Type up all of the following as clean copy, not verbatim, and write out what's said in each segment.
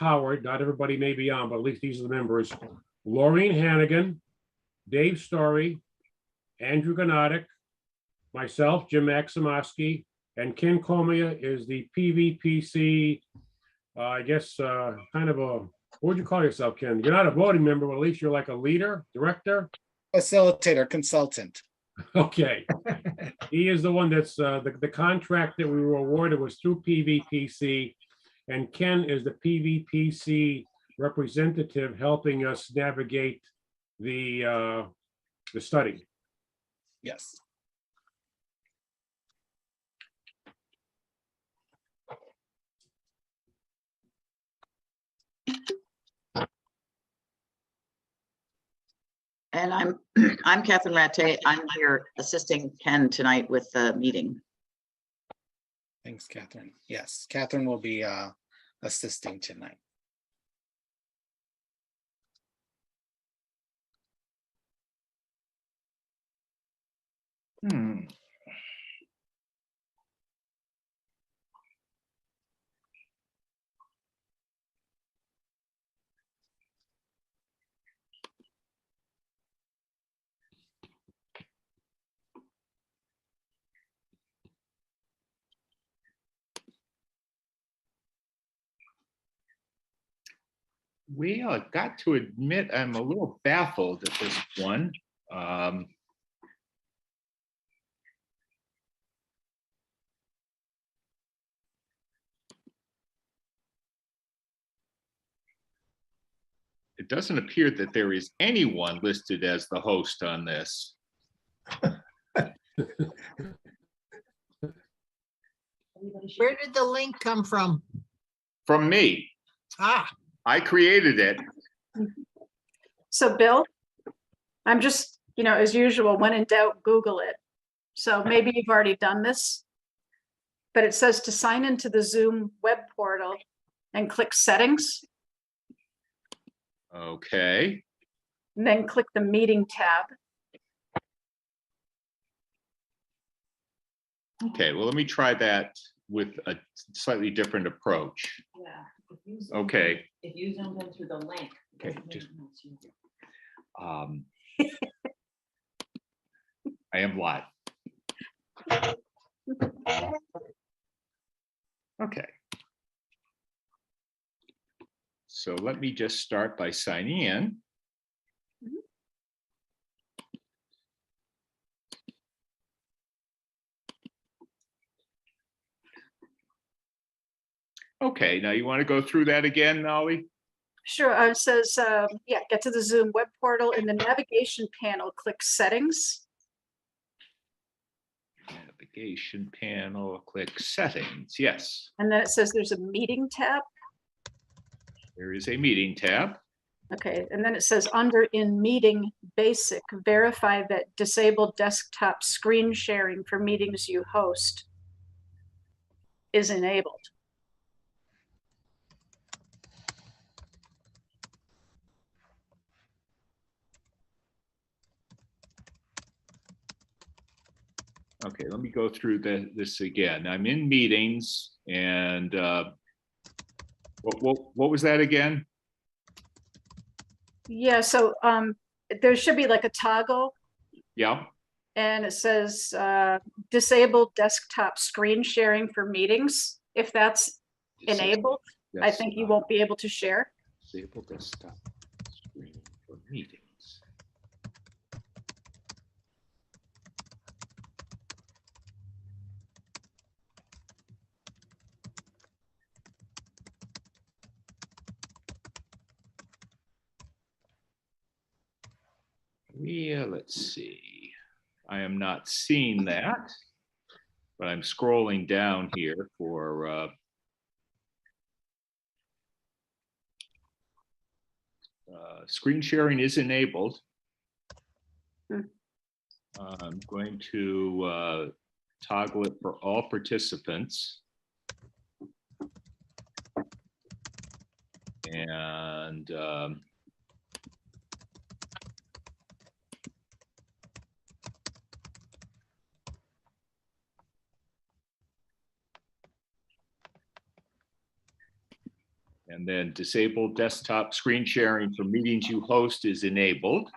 Howard. Not everybody may be on, but at least these are the members. Laureen Hannigan, Dave Story, Andrew Gnotic, myself, Jim Maximowski, and Ken Comia is the PVPC, I guess, kind of a, what would you call yourself, Ken? You're not a voting member, but at least you're like a leader, director? Facilitator, consultant. Okay. He is the one that's, the contract that we were awarded was through PVPC, and Ken is the PVPC representative helping us navigate the study. Yes. And I'm Catherine Ratte. I'm here assisting Ken tonight with the meeting. Thanks, Catherine. Yes, Catherine will be assisting tonight. Well, I've got to admit, I'm a little baffled at this one. It doesn't appear that there is anyone listed as the host on this. Where did the link come from? From me. Ah, I created it. So Bill, I'm just, as usual, when in doubt, Google it. So maybe you've already done this, but it says to sign into the Zoom web portal and click settings, Okay. and then click the meeting tab. Okay, well, let me try that with a slightly different approach. Yeah. Okay. If you zoomed in through the link. Okay, just I am live. Okay. So let me just start by signing in. Okay, now you want to go through that again, Ollie? Sure, it says, get to the Zoom web portal. In the navigation panel, click settings. Navigation panel, click settings, yes. And then it says there's a meeting tab. There is a meeting tab. Okay, and then it says under in meeting basic, verify that disabled desktop screen sharing for meetings you host is enabled. Okay, let me go through this again. I'm in meetings and what was that again? Yeah, so there should be like a toggle. Yeah. And it says disable desktop screen sharing for meetings. If that's enabled, Yes. I think you won't be able to share. Disable desktop screen for meetings. Yeah, let's see. I am not seeing that, but I'm scrolling down here for screen sharing is enabled. I'm going to toggle it for all participants. And And then disable desktop screen sharing for meetings you host is enabled.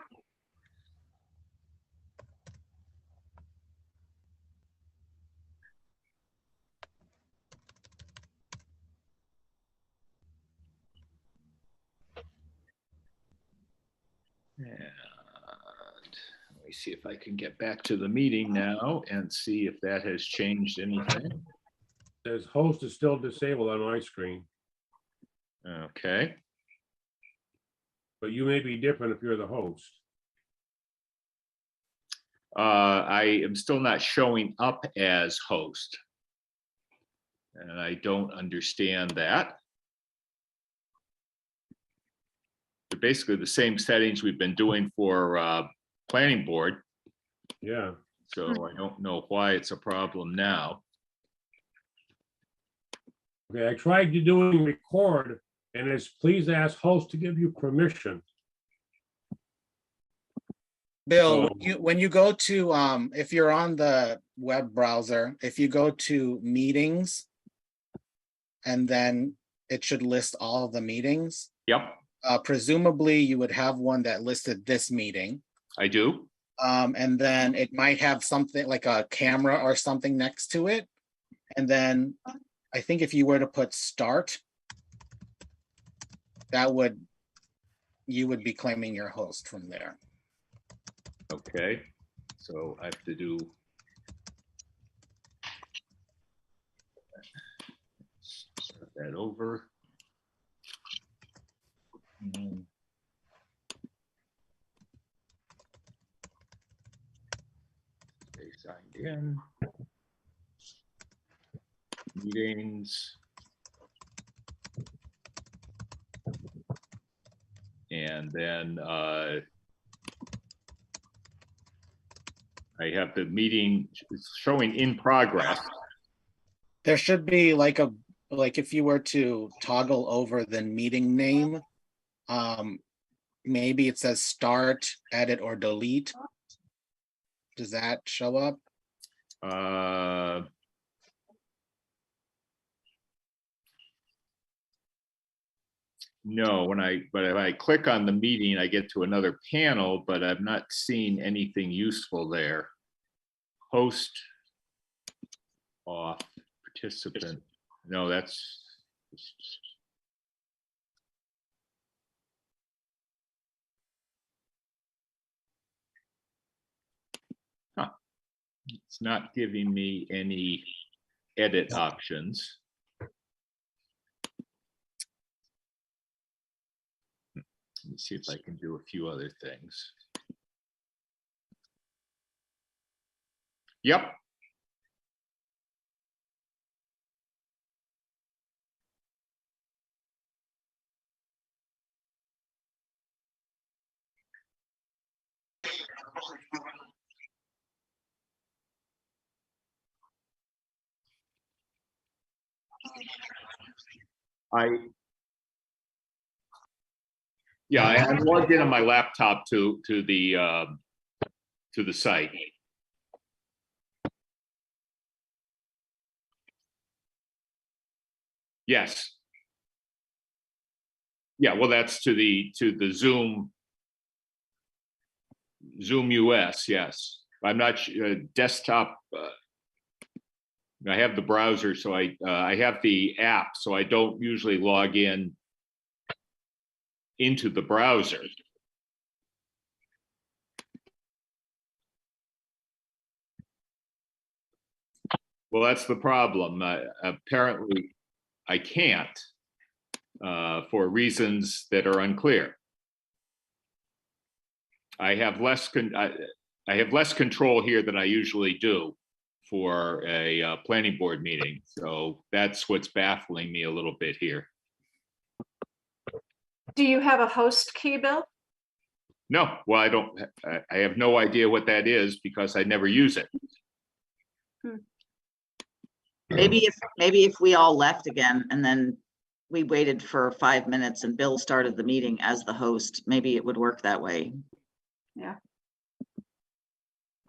And let me see if I can get back to the meeting now and see if that has changed anything. Says host is still disabled on my screen, Okay. but you may be different if you're the host. I am still not showing up as host. And I don't understand that. They're basically the same settings we've been doing for planning board. Yeah, So I don't know why it's a problem now. okay, I tried doing record and it's please ask host to give you permission. Bill, So- when you go to, if you're on the web browser, if you go to meetings, and then it should list all of the meetings. Yep, Presumably you would have one that listed this meeting. I do. And then it might have something like a camera or something next to it. And then I think if you were to put start, you would be claiming your host from there. Okay, so I have to do. Start that over. Stay signed in. Meetings. And then I have the meeting showing in progress. There should be like if you were to toggle over the meeting name, maybe it says start, edit, or delete. Does that show up? No, but if I click on the meeting, I get to another panel, but I'm not seeing anything useful there. Host off, participant. No, that's. Huh. It's not giving me any edit options. Let me see if I can do a few other things. Yep. I logged in on my laptop to the site. Yes. Yeah, well, that's to the Zoom US. Yes, I'm not desktop. I have the browser, so I have the app, so I don't usually log in into the browser. Well, that's the problem. Apparently, I can't for reasons that are unclear. I have less control here than I usually do for a planning board meeting. So that's what's baffling me a little bit here. Do you have a host key, Bill? No, well, I don't. I have no idea what that is because I never use it. Maybe if we all left again and then we waited for 5 minutes and Bill started the meeting as the host, maybe it would work that way. Yeah.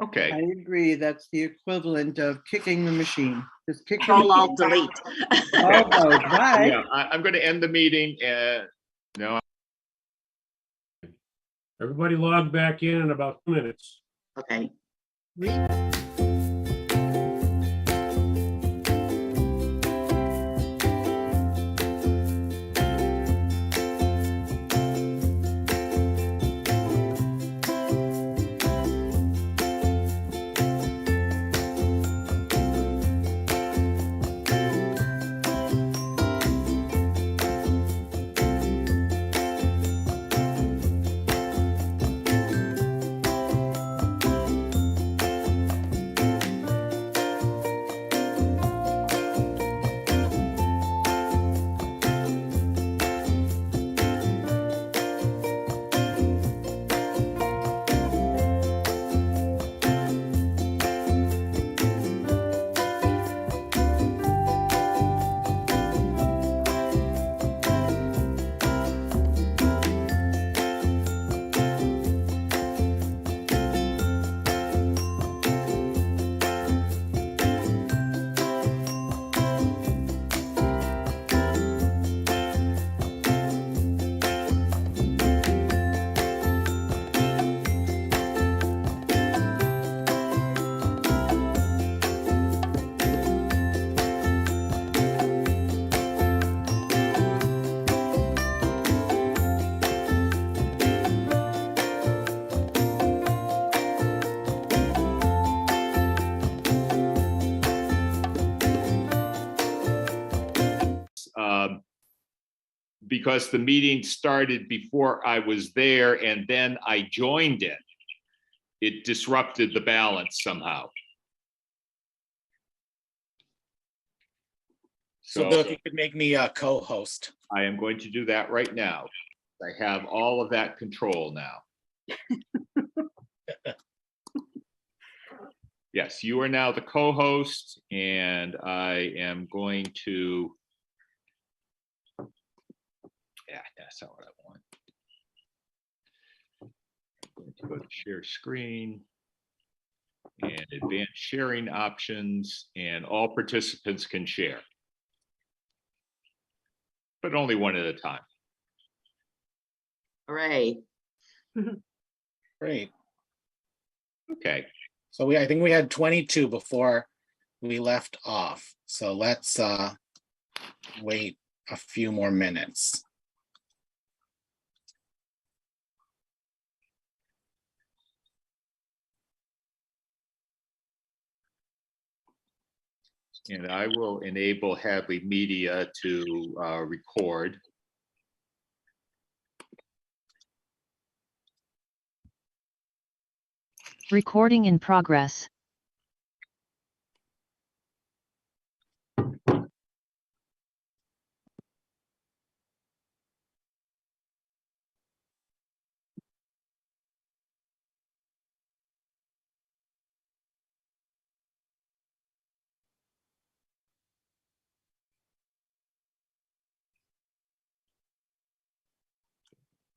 Okay. I agree. That's the equivalent of kicking the machine. Just kick. Control Alt Delete. All those, bye. Yeah, I'm going to end the meeting and, no, Everybody log back in about 2 minutes. Okay. because the meeting started before I was there and then I joined it, it disrupted the balance somehow. So Bill, if you could make me a co-host. I am going to do that right now. I have all of that control now. Yes, you are now the co-host, and I am going to, yeah, that's not what I want. I'm going to go to share screen and advanced sharing options, and all participants can share, but only one at a time. Hooray. Great. Okay. So I think we had 22 before we left off. So let's wait a few more minutes. And I will enable Hadley Media to record. Recording in progress.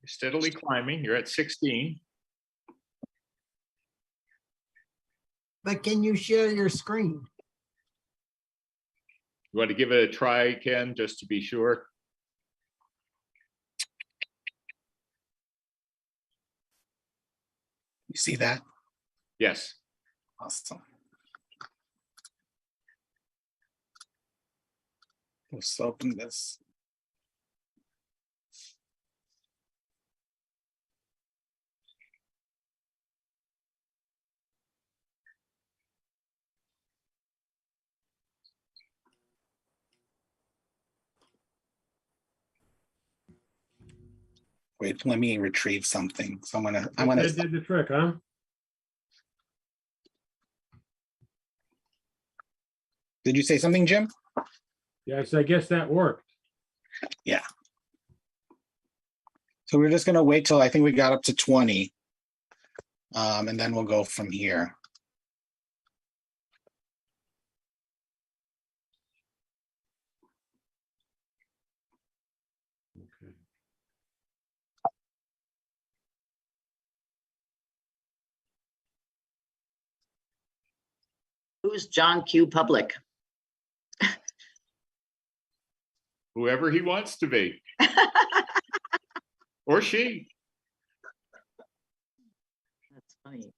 You're steadily climbing. You're at 16. But can you share your screen? You want to give it a try, Ken, just to be sure? You see that? Yes. Awesome. Let's open this. Wait, let me retrieve something. So I'm gonna That did the trick, huh? Did you say something, Jim? Yes, I guess that worked. Yeah. So we're just gonna wait till I think we got up to 20. And then we'll go from here. Okay. Who's John Q. Public? whoever he wants to be. Or she. That's funny.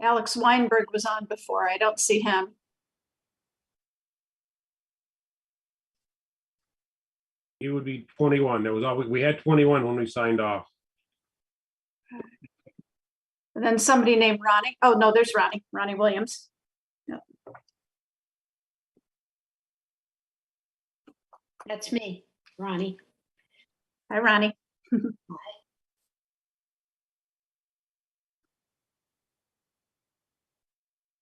Alex Weinberg was on before. I don't see him. He would be 21. There was always, we had 21 when we signed off. And then somebody named Ronnie. Oh, no, there's Ronnie Williams. That's me, Ronnie. Hi, Ronnie.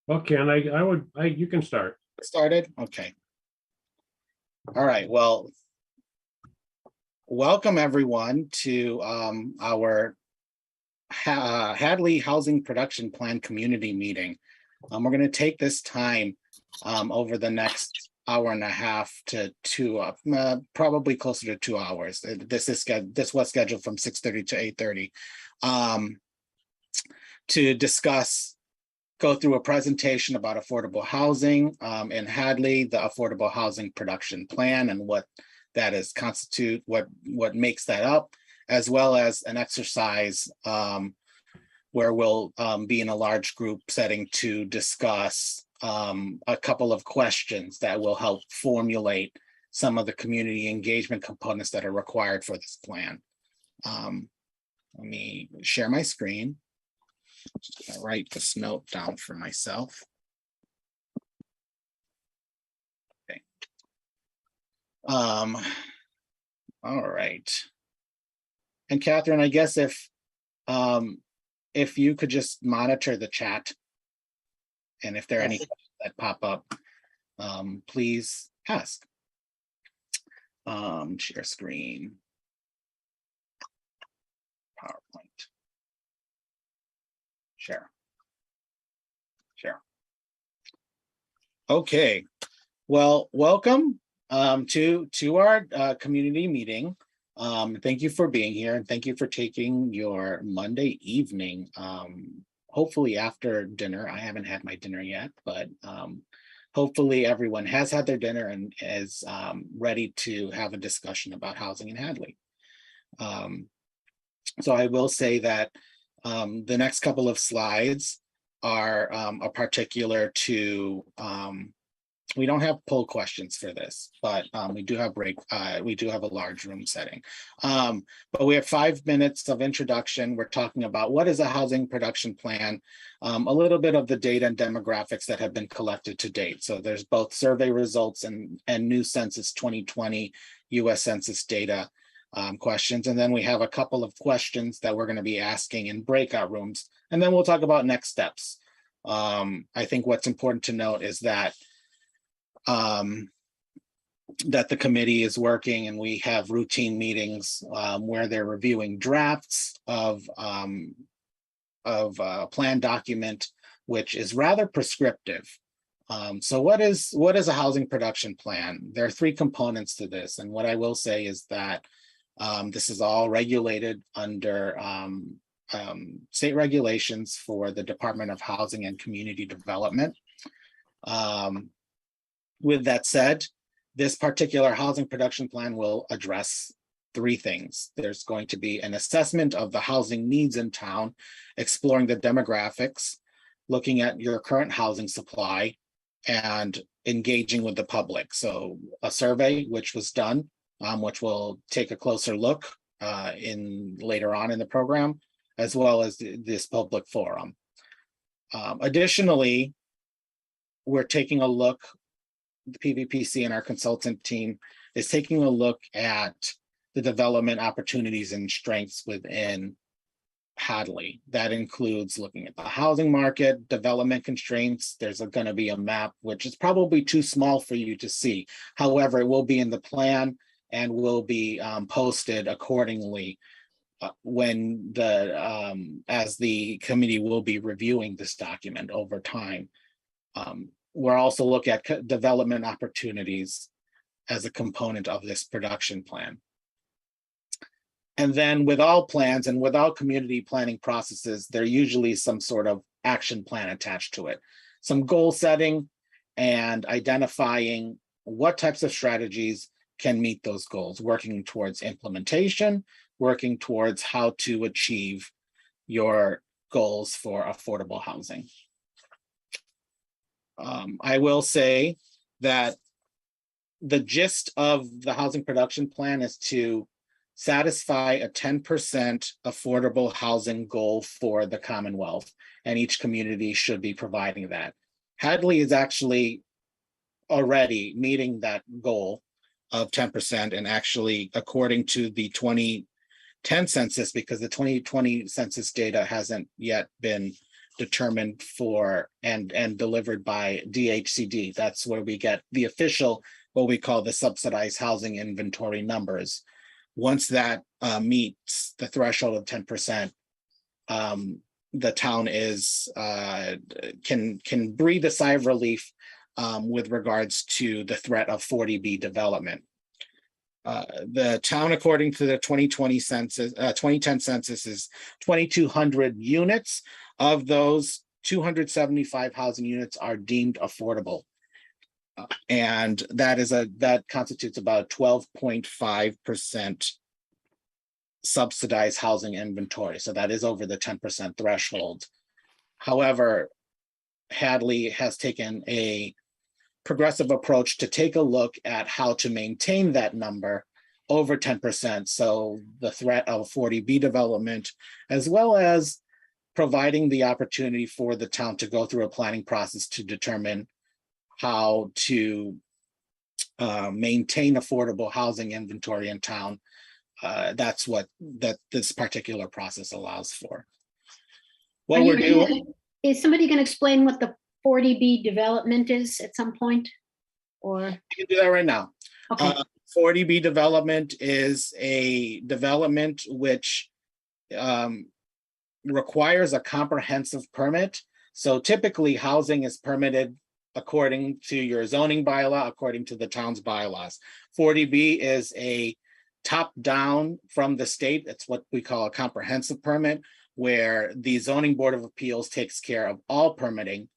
Okay, and you can start. Started? Okay. All right, well, welcome everyone to our Hadley Housing Production Plan Community Meeting. We're going to take this time over the next hour and a half to probably closer to 2 hours. This was scheduled from 6:30 to 8:30 to go through a presentation about affordable housing in Hadley, the Affordable Housing Production Plan, and what that is what makes that up, as well as an exercise where we'll be in a large group setting to discuss a couple of questions that will help formulate some of the community engagement components that are required for this plan. Let me share my screen. Just gonna write this note down for myself. Okay. All right. And Catherine, I guess if you could just monitor the chat, and if there are any Yes. questions that pop up, please ask. Share screen. PowerPoint. Share. Okay, well, welcome to our community meeting. Thank you for being here, and thank you for taking your Monday evening, hopefully after dinner. I haven't had my dinner yet, but hopefully everyone has had their dinner and is ready to have a discussion about housing in Hadley. So I will say that the next couple of slides are particular to, we don't have poll questions for this, but we do have a large room setting. But we have 5 minutes of introduction. We're talking about what is a housing production plan, a little bit of the data and demographics that have been collected to date. So there's both survey results and new Census 2020 US Census data questions. And then we have a couple of questions that we're going to be asking in breakout rooms. And then we'll talk about next steps. I think what's important to note is that that the committee is working, and we have routine meetings where they're reviewing drafts of a plan document, which is rather prescriptive. So what is a housing production plan? There are 3 components to this, and what I will say is that this is all regulated under state regulations for the Department of Housing and Community Development. With that said, this particular housing production plan will address 3 things. There's going to be an assessment of the housing needs in town, exploring the demographics, looking at your current housing supply, and engaging with the public. So a survey which was done, which we'll take a closer look later on in the program, as well as this public forum. Additionally, we're taking a look, the PVPC and our consultant team is taking a look at the development opportunities and strengths within Hadley. That includes looking at the housing market, development constraints. There's going to be a map, which is probably too small for you to see. However, it will be in the plan and will be posted accordingly when as the committee will be reviewing this document over time. We're also looking at development opportunities as a component of this production plan. And then with all plans and with all community planning processes, there usually some sort of action plan attached to it. Some goal setting and identifying what types of strategies can meet those goals, working towards implementation, working towards how to achieve your goals for affordable housing. I will say that the gist of the housing production plan is to satisfy a 10% affordable housing goal for the Commonwealth, and each community should be providing that. Hadley is actually already meeting that goal of 10%, and actually, according to the 2010 census, because the 2020 census data hasn't yet been determined for and delivered by DHCD. That's where we get the official, what we call the subsidized housing inventory numbers. Once that meets the threshold of 10%, the town is can breathe a sigh of relief with regards to the threat of 40B development. The town, according to the 2020 census, 2010 census, is 2,200 units. Of those, 275 housing units are deemed affordable. And that constitutes about 12.5% subsidized housing inventory. So that is over the 10% threshold. However, Hadley has taken a progressive approach to take a look at how to maintain that number over 10%. So the threat of 40B development, as well as providing the opportunity for the town to go through a planning process to determine how to maintain affordable housing inventory in town. That's what this particular process allows for. What we're doing. Is somebody going to explain what the 40B development is at some point? Or I can do that right now. okay. 40B development is a development which requires a comprehensive permit. So typically housing is permitted according to your zoning bylaw, according to the town's bylaws. 40B is a top-down from the state. It's what we call a comprehensive permit, where the zoning board of appeals takes care of all permitting,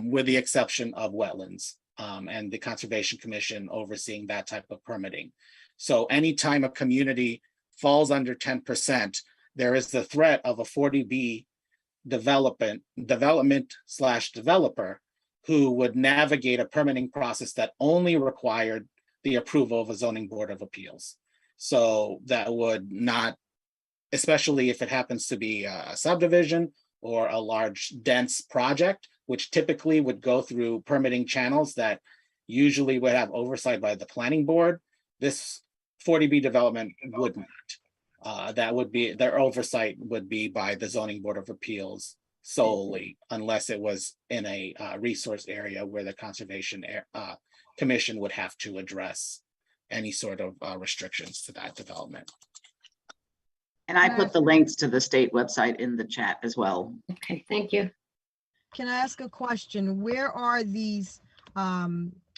with the exception of wetlands, and the Conservation Commission overseeing that type of permitting. So anytime a community falls under 10%, there is the threat of a 40B development/developer who would navigate a permitting process that only required the approval of a zoning board of appeals. So that would not, especially if it happens to be a subdivision or a large dense project, which typically would go through permitting channels that usually would have oversight by the planning board. This 40B development would not. That would be, their oversight would be by the zoning board of appeals solely, unless it was in a resource area where the Conservation Commission would have to address any sort of restrictions to that development. And I put the links to the state website in the chat as well. Okay, thank you. Can I ask a question? Where are these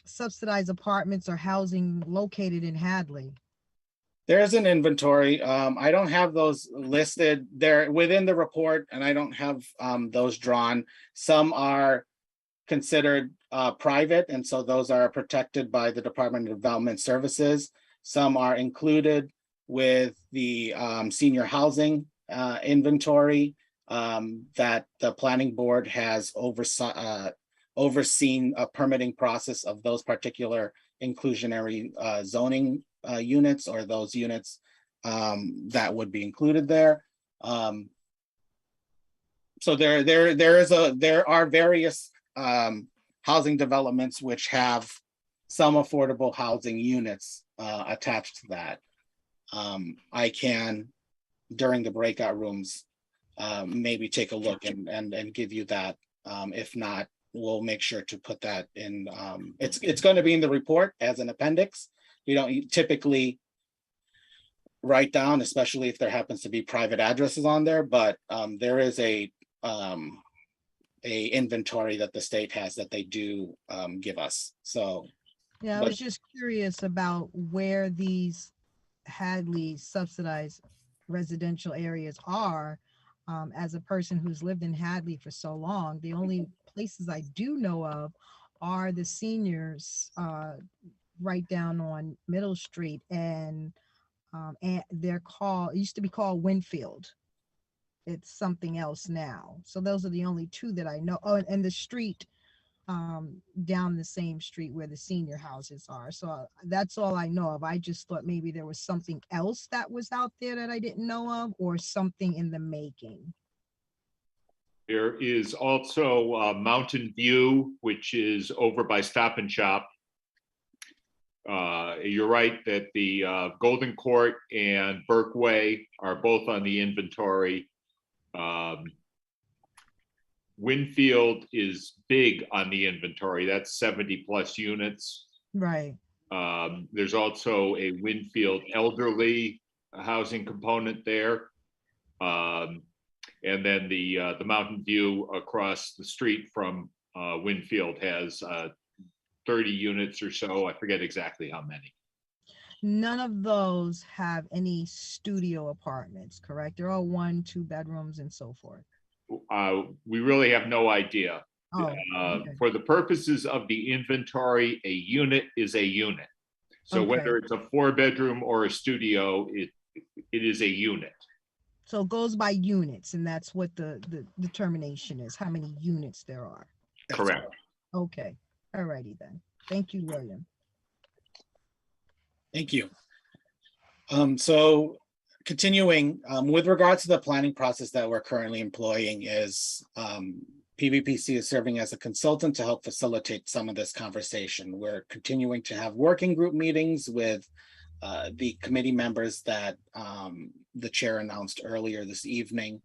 subsidized apartments or housing located in Hadley? There's an inventory. I don't have those listed. They're within the report, and I don't have those drawn. Some are considered private, and so those are protected by the Department of Development Services. Some are included with the senior housing inventory that the planning board has overseen a permitting process of those particular inclusionary zoning units, or those units that would be included there. So there are various housing developments which have some affordable housing units attached to that. I can, during the breakout rooms, maybe take a look and give you that. If not, we'll make sure to put that in. It's going to be in the report as an appendix. We don't typically write down, especially if there happens to be private addresses on there, but there is a inventory that the state has that they do give us. So Yeah, I was just curious about where these Hadley subsidized residential areas are. As a person who's lived in Hadley for so long, the only places I do know of are the seniors right down on Middle Street, and they're called, it used to be called Winfield. It's something else now. So those are the only two that I know. Oh, and the street down the same street where the senior houses are. So that's all I know of. I just thought maybe there was something else that was out there that I didn't know of, or something in the making. There is also Mountain View, which is over by Stop and Shop. You're right that the Golden Court and Burke Way are both on the inventory. Winfield is big on the inventory. That's 70 plus units. Right. There's also a Winfield elderly housing component there. And then the Mountain View across the street from Winfield has 30 units or so. I forget exactly how many. None of those have any studio apartments, correct? They're all 1, 2 bedrooms and so forth. We really have no idea. Oh, okay. For the purposes of the inventory, a unit is a unit. So Okay. whether it's a 4-bedroom or a studio, it is a unit. So it goes by units, and that's what the determination is, how many units there are. That's Correct. Okay, all righty then. Thank you, William. Thank you. So continuing, with regards to the planning process that we're currently employing is PVPC is serving as a consultant to help facilitate some of this conversation. We're continuing to have working group meetings with the committee members that the chair announced earlier this evening.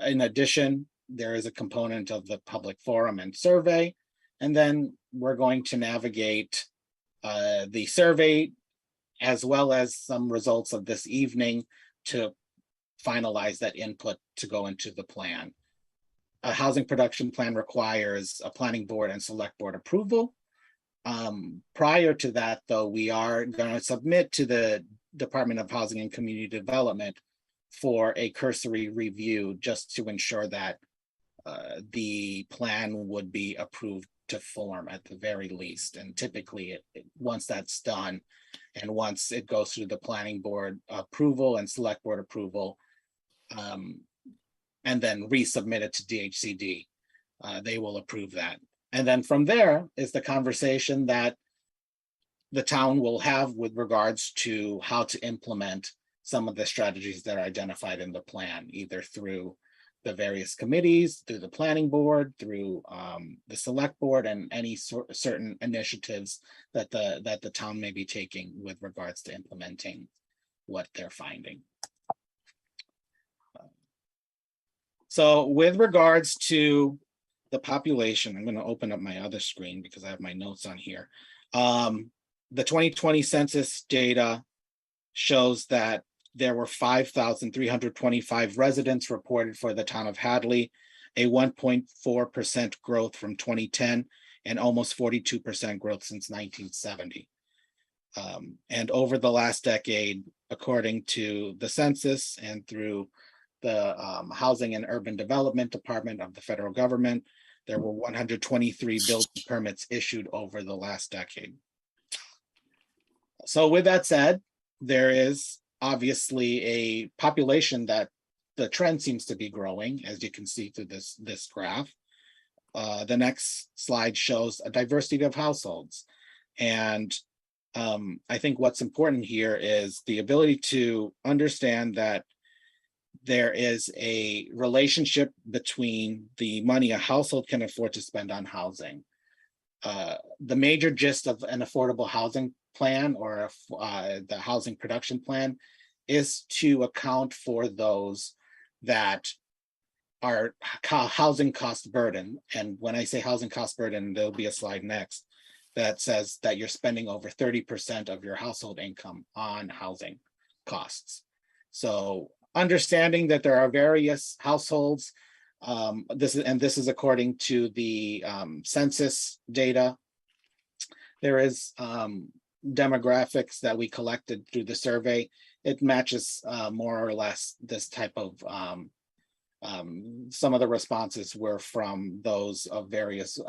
In addition, there is a component of the public forum and survey, and then we're going to navigate the survey as well as some results of this evening to finalize that input to go into the plan. A housing production plan requires a planning board and select board approval. Prior to that, though, we are going to submit to the Department of Housing and Community Development for a cursory review, just to ensure that the plan would be approved to form at the very least. And typically, once that's done, and once it goes through the planning board approval and select board approval, and then resubmit it to DHCD, they will approve that. And then from there is the conversation that the town will have with regards to how to implement some of the strategies that are identified in the plan, either through the various committees, through the planning board, through the select board, and any certain initiatives that the town may be taking with regards to implementing what they're finding. So with regards to the population, I'm going to open up my other screen because I have my notes on here. The 2020 census data shows that there were 5,325 residents reported for the town of Hadley, a 1.4% growth from 2010 and almost 42% growth since 1970. And over the last decade, according to the census and through the Housing and Urban Development Department of the federal government, there were 123 building permits issued over the last decade. So with that said, there is obviously a population that the trend seems to be growing, as you can see through this graph. The next slide shows a diversity of households. And I think what's important here is the ability to understand that there is a relationship between the money a household can afford to spend on housing. The major gist of an affordable housing plan or the housing production plan is to account for those that are housing cost burden. And when I say housing cost burden, there'll be a slide next that says that you're spending over 30% of your household income on housing costs. So understanding that there are various households, this is according to the census data. There is demographics that we collected through the survey, it matches more or less this type of some of the responses were from those of various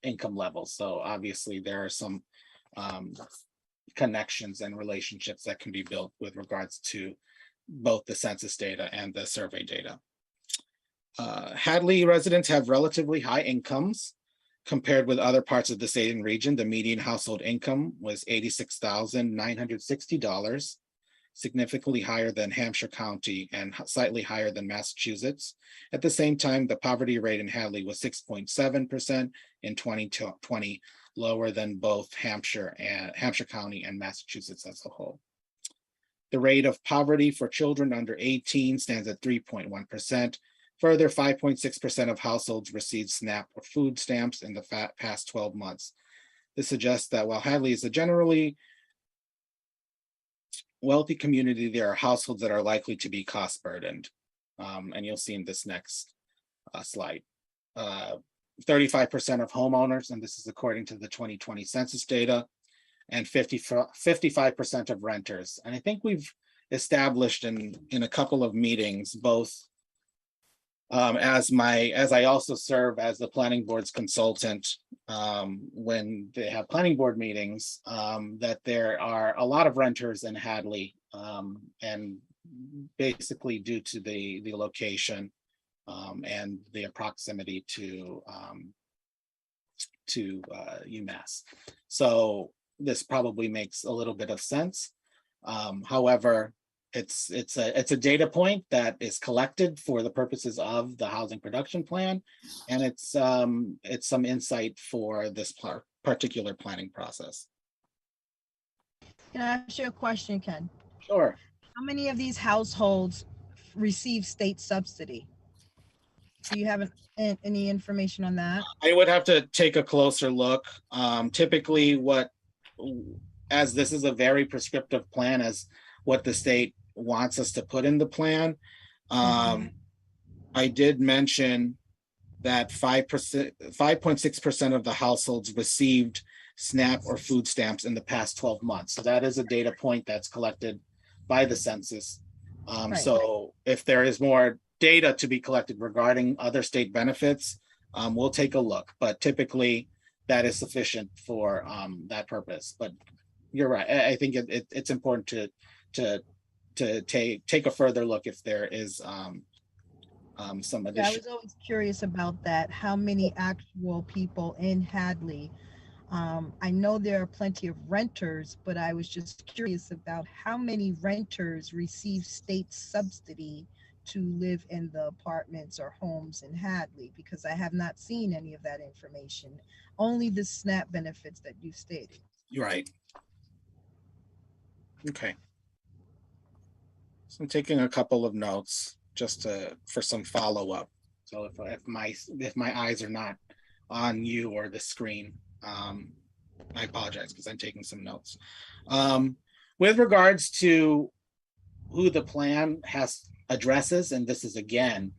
income levels. So obviously there are some connections and relationships that can be built with regards to both the census data and the survey data. Hadley residents have relatively high incomes compared with other parts of the state and region. The median household income was $86,960, significantly higher than Hampshire County and slightly higher than Massachusetts. At the same time, the poverty rate in Hadley was 6.7% in 2020, lower than both Hampshire County and Massachusetts as a whole. The rate of poverty for children under 18 stands at 3.1%. Further, 5.6% of households received SNAP or food stamps in the past 12 months. This suggests that while Hadley is a generally wealthy community, there are households that are likely to be cost burdened. And you'll see in this next slide. 35% of homeowners, and this is according to the 2020 census data, and 55% of renters. And I think we've established in a couple of meetings, both as I also serve as the planning board's consultant when they have planning board meetings, that there are a lot of renters in Hadley, and basically due to the location and the proximity to UMass. So this probably makes a little bit of sense. However, it's a data point that is collected for the purposes of the housing production plan, and it's some insight for this particular planning process. Can I ask you a question, Ken? Sure. How many of these households receive state subsidy? Do you have any information on that? I would have to take a closer look. Typically, as this is a very prescriptive plan, as what the state wants us to put in the plan. I did mention that 5.6% of the households received SNAP or food stamps in the past 12 months. So that is a data point that's collected by the census. So if there is more data to be collected regarding other state benefits, we'll take a look. But typically that is sufficient for that purpose. But you're right. I think it's important to take a further look if there is some additional. Yeah, I was always curious about that. How many actual people in Hadley? I know there are plenty of renters, but I was just curious about how many renters receive state subsidy to live in the apartments or homes in Hadley, because I have not seen any of that information. Only the SNAP benefits that you stated. You're right. Okay. So I'm taking a couple of notes just for some follow-up. So if my eyes are not on you or the screen, I apologize because I'm taking some notes. With regards to who the plan addresses, and this is again,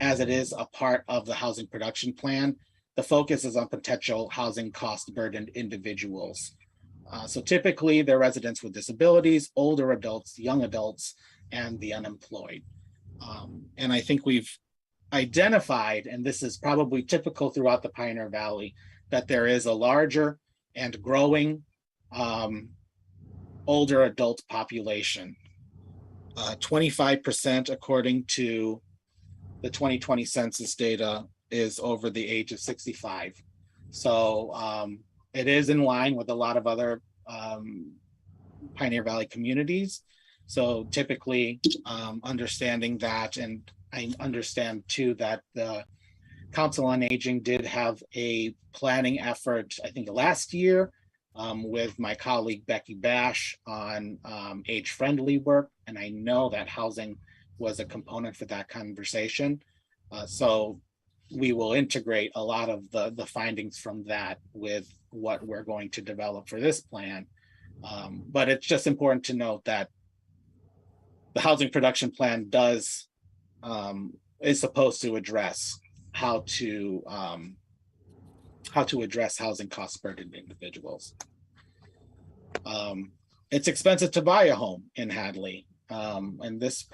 as it is a part of the housing production plan, the focus is on potential housing cost burdened individuals. So typically they're residents with disabilities, older adults, young adults, and the unemployed. And I think we've identified, and this is probably typical throughout the Pioneer Valley, that there is a larger and growing older adult population. 25%, according to the 2020 census data, is over the age of 65. So it is in line with a lot of other Pioneer Valley communities. So typically understanding that, and I understand too that the Council on Aging did have a planning effort, I think last year, with my colleague Becky Bash on age-friendly work. And I know that housing was a component for that conversation. So we will integrate a lot of the findings from that with what we're going to develop for this plan. But it's just important to note that the housing production plan is supposed to address how to address housing cost burdened individuals. It's expensive to buy a home in Hadley. And this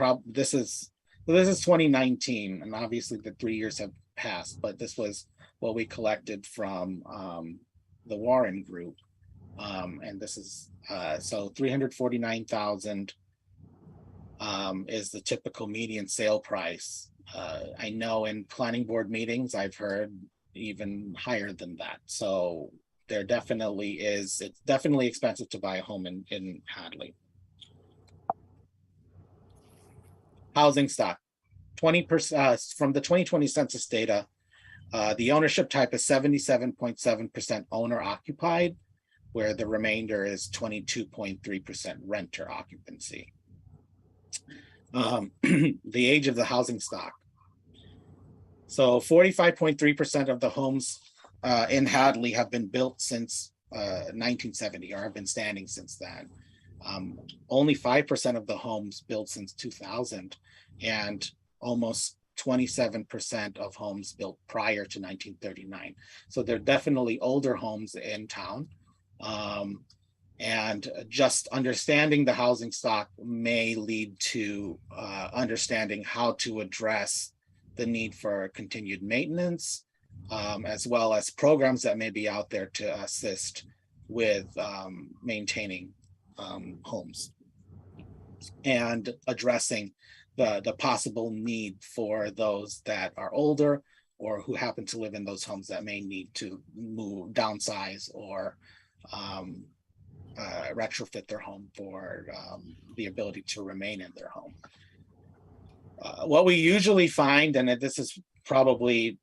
is 2019, and obviously the 3 years have passed, but this was what we collected from the Warren Group. And this is so 349,000 is the typical median sale price. I know in planning board meetings, I've heard even higher than that. So there definitely is, it's definitely expensive to buy a home in Hadley. Housing stock, 20% from the 2020 census data. The ownership type is 77.7% owner occupied, where the remainder is 22.3% renter occupancy. The age of the housing stock. So 45.3% of the homes in Hadley have been built since 1970 or have been standing since then. Only 5% of the homes built since 2000, and almost 27% of homes built prior to 1939. So they're definitely older homes in town. And just understanding the housing stock may lead to understanding how to address the need for continued maintenance, as well as programs that may be out there to assist with maintaining homes and addressing the possible need for those that are older or who happen to live in those homes that may need to move, downsize, or retrofit their home for the ability to remain in their home. What we usually find, and this is probably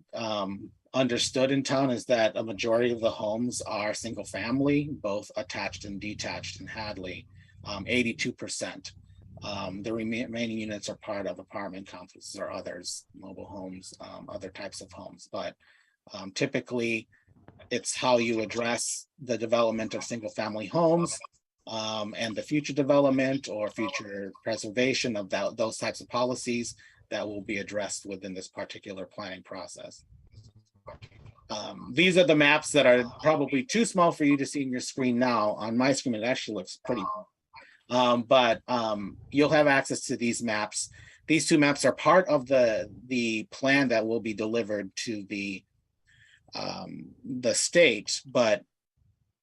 understood in town, is that a majority of the homes are single family, both attached and detached in Hadley, 82%. The remaining units are part of apartment complexes or others, mobile homes, other types of homes. But typically, it's how you address the development of single family homes and the future development or future preservation of those types of policies that will be addressed within this particular planning process. These are the maps that are probably too small for you to see in your screen now. On my screen, it actually looks pretty, but you'll have access to these maps. These two maps are part of the plan that will be delivered to the state, but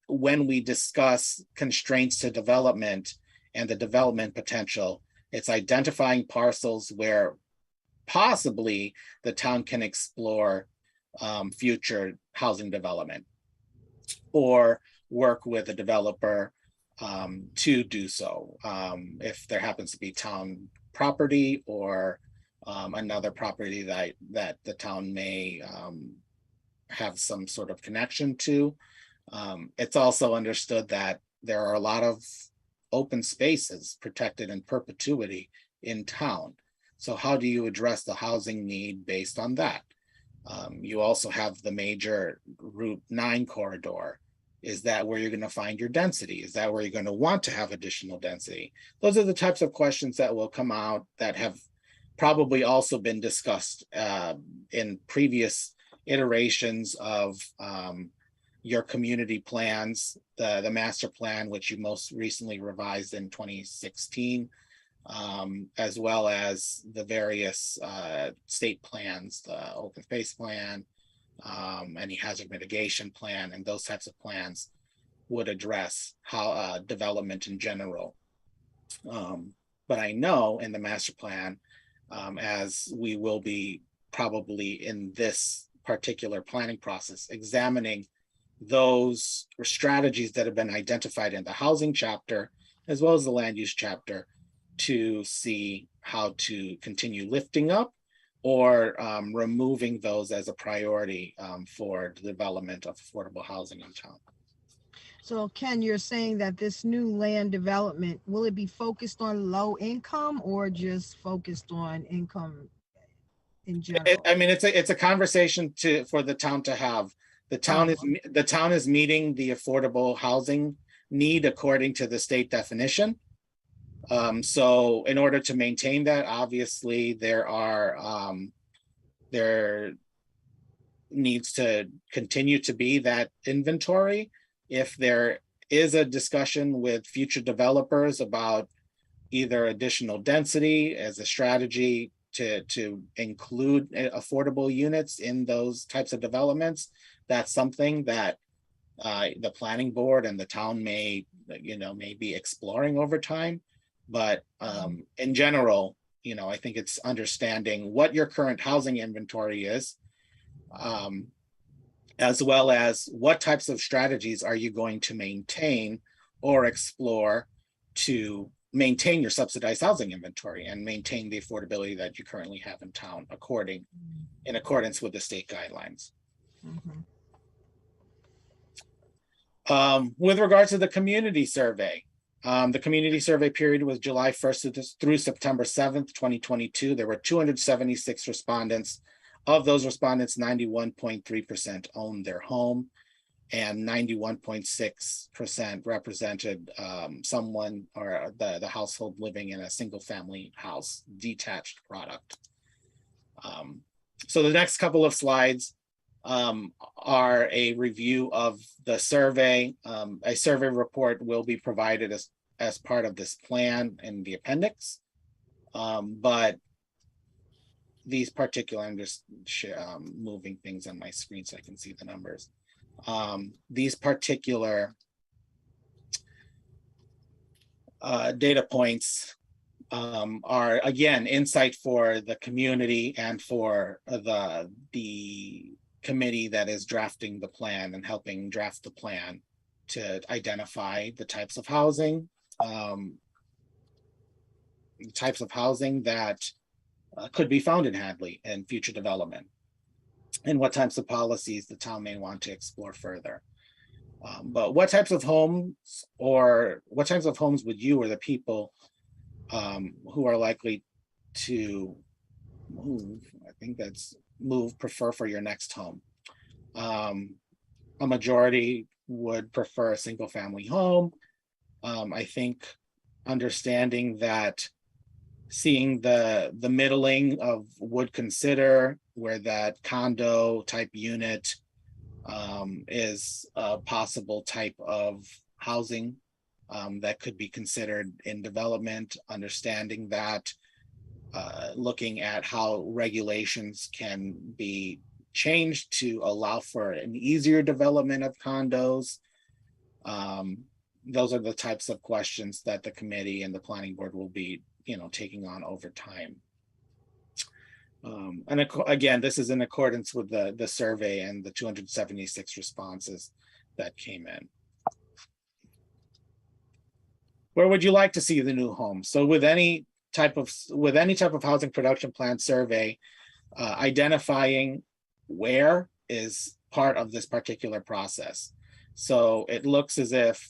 when we discuss constraints to development and the development potential, it's identifying parcels where possibly the town can explore future housing development or work with a developer to do so. If there happens to be town property or another property that the town may have some sort of connection to. It's also understood that there are a lot of open spaces protected in perpetuity in town. So how do you address the housing need based on that? You also have the major Route 9 corridor. Is that where you're going to find your density? Is that where you're going to want to have additional density? Those are the types of questions that will come out that have probably also been discussed in previous iterations of your community plans, the master plan, which you most recently revised in 2016, as well as the various state plans, the open space plan, any hazard mitigation plan, and those types of plans would address how development in general. But I know in the master plan, as we will be probably in this particular planning process, examining those strategies that have been identified in the housing chapter, as well as the land use chapter, to see how to continue lifting up or removing those as a priority for the development of affordable housing in town. So Ken, you're saying that this new land development, will it be focused on low income or just focused on income in general? I mean, it's a conversation for the town to have. The town is meeting the affordable housing need according to the state definition. So in order to maintain that, obviously there needs to continue to be that inventory. If there is a discussion with future developers about either additional density as a strategy to include affordable units in those types of developments. That's something that the planning board and the town may be exploring over time. But in general, I think it's understanding what your current housing inventory is, as well as what types of strategies are you going to maintain or explore to maintain your subsidized housing inventory and maintain the affordability that you currently have in town in accordance with the state guidelines. With regards to the community survey, the community survey period was July 1st through September 7th, 2022. There were 276 respondents. Of those respondents, 91.3% owned their home, and 91.6% represented someone or the household living in a single family house, detached product. So the next couple of slides are a review of the survey. A survey report will be provided as part of this plan in the appendix. But these particular, I'm just moving things on my screen so I can see the numbers. These particular data points are, again, insight for the community and for the committee that is drafting the plan and helping draft the plan to identify the types of housing, that could be found in Hadley and future development, and what types of policies the town may want to explore further. But what types of homes would you or the people who are likely to move prefer for your next home? A majority would prefer a single family home. I think understanding that, seeing the middling of would consider where that condo type unit is a possible type of housing that could be considered in development, understanding that, looking at how regulations can be changed to allow for an easier development of condos. Those are the types of questions that the committee and the planning board will be taking on over time. And again, this is in accordance with the survey and the 276 responses that came in. Where would you like to see the new home? So with any type of housing production plan survey, identifying where is part of this particular process. So it looks as if,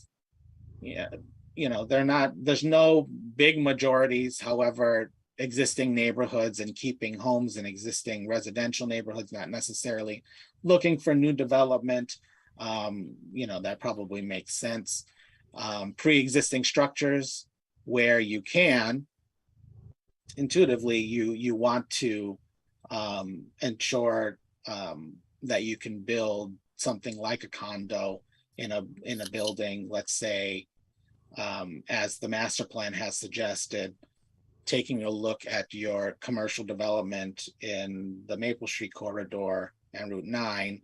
there's no big majorities. However, existing neighborhoods and keeping homes in existing residential neighborhoods, not necessarily looking for new development, that probably makes sense. Pre-existing structures where you can, intuitively, you want to ensure that you can build something like a condo in a building, let's say, as the master plan has suggested, taking a look at your commercial development in the Maple Street corridor and Route 9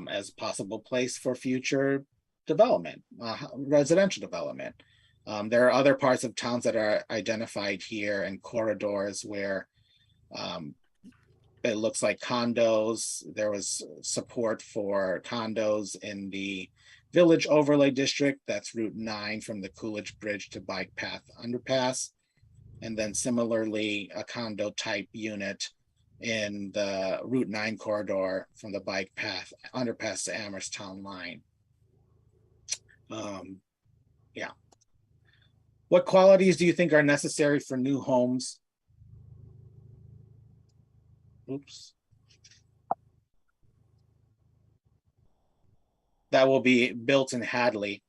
as a possible place for future development, residential development. There are other parts of towns that are identified here and corridors where it looks like condos. There was support for condos in the Village Overlay District, that's Route 9 from the Coolidge Bridge to Bike Path Underpass. And then similarly, a condo type unit in the Route 9 corridor from the Bike Path Underpass to Amherst Town Line. Yeah. What qualities do you think are necessary for new homes? Oops. That will be built in Hadley.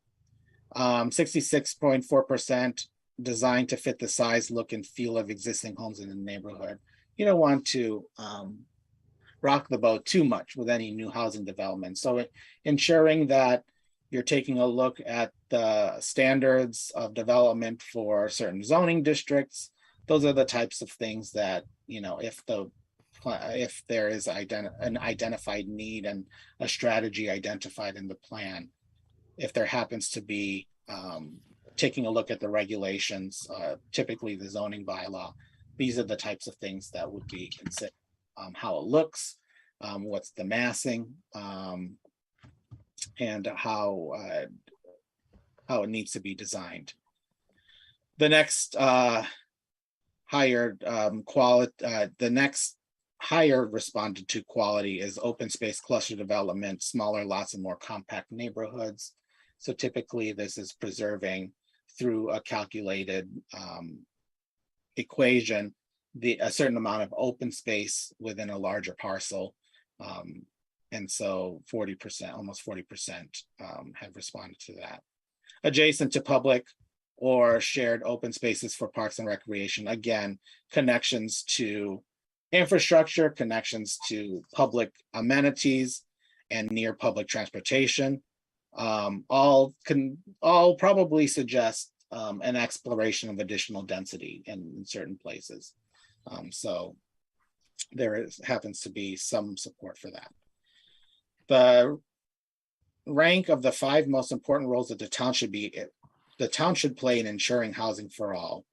66.4% designed to fit the size, look, and feel of existing homes in the neighborhood. You don't want to rock the boat too much with any new housing development. So ensuring that You're taking a look at the standards of development for certain zoning districts. Those are the types of things that, you know, if there is an identified need and a strategy identified in the plan, if there happens to be taking a look at the regulations, typically the zoning bylaw, these are the types of things that would be considered. How it looks, what's the massing, and how it needs to be designed. The next higher responded to quality is open space cluster development, smaller lots and more compact neighborhoods. So typically this is preserving through a calculated equation a certain amount of open space within a larger parcel. And so 40%, almost 40% have responded to that. Adjacent to public or shared open spaces for parks and recreation. Again, connections to infrastructure, connections to public amenities, and near public transportation. All probably suggest an exploration of additional density in certain places. So there happens to be some support for that. The rank of the 5 most important roles that the town should play in ensuring housing for all.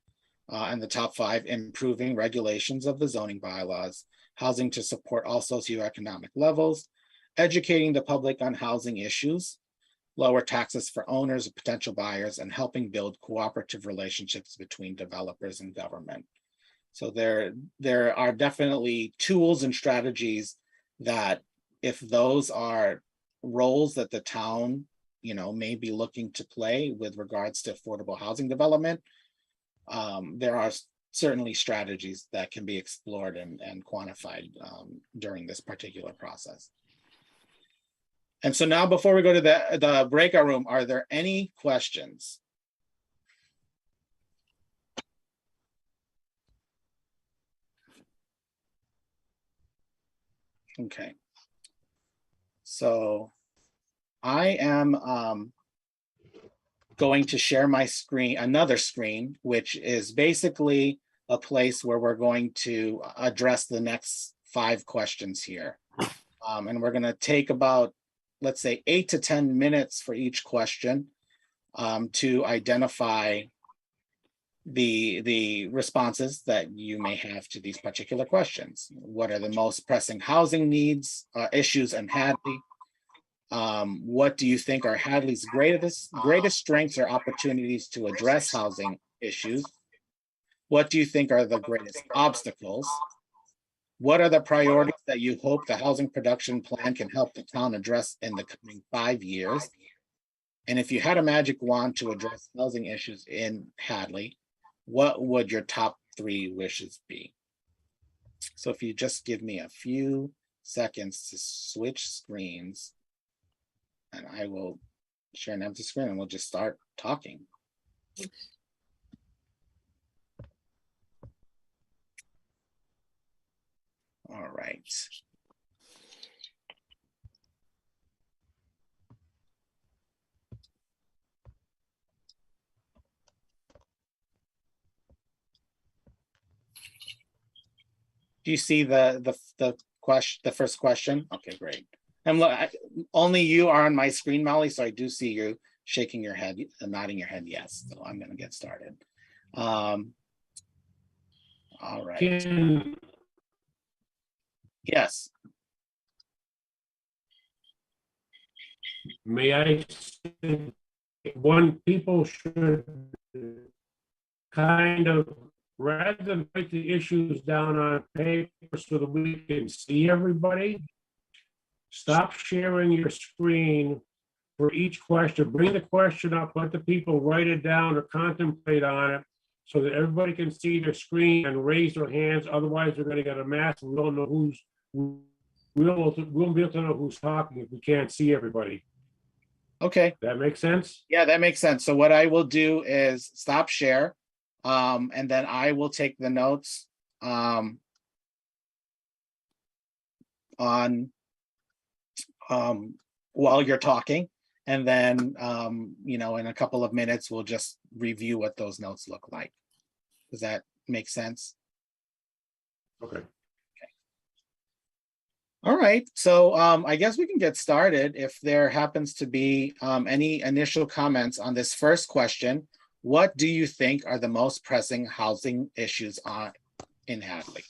And the top 5: improving regulations of the zoning bylaws, housing to support all socioeconomic levels, educating the public on housing issues, lower taxes for owners and potential buyers, and helping build cooperative relationships between developers and government. So there are definitely tools and strategies that, if those are roles that the town, you know, may be looking to play with regards to affordable housing development, there are certainly strategies that can be explored and quantified during this particular process. And so now, before we go to the breakout room, are there any questions? Okay. So I am going to share my screen, another screen, which is basically a place where we're going to address the next 5 questions here. And we're going to take about, let's say, 8 to 10 minutes for each question to identify the responses that you may have to these particular questions. What are the most pressing housing needs, issues in Hadley? What do you think are Hadley's greatest strengths or opportunities to address housing issues? What do you think are the greatest obstacles? What are the priorities that you hope the housing production plan can help the town address in the coming 5 years? And if you had a magic wand to address housing issues in Hadley, what would your top 3 wishes be? So if you just give me a few seconds to switch screens, and I will share an empty screen and we'll just start talking. All right. Do you see the question, the first question? Okay, great. And look, only you are on my screen, Molly, so I do see you shaking your head and nodding your head yes. So I'm going to get started. All right. Yes. May I say, people should kind of, rather than write the issues down on paper so that we can see everybody, stop sharing your screen for each question. Bring the question up, let the people write it down or contemplate on it so that everybody can see their screen and raise their hands. Otherwise, we're going to get a mass and we don't know we won't be able to know who's talking if we can't see everybody. Okay. That makes sense? Yeah, that makes sense. So what I will do is stop share, and then I will take the notes on while you're talking, And then, in a couple of minutes, we'll just review what those notes look like. Does that make sense? Okay. All right, so I guess we can get started. If there happens to be any initial comments on this first question, what do you think are the most pressing housing issues in Hadley?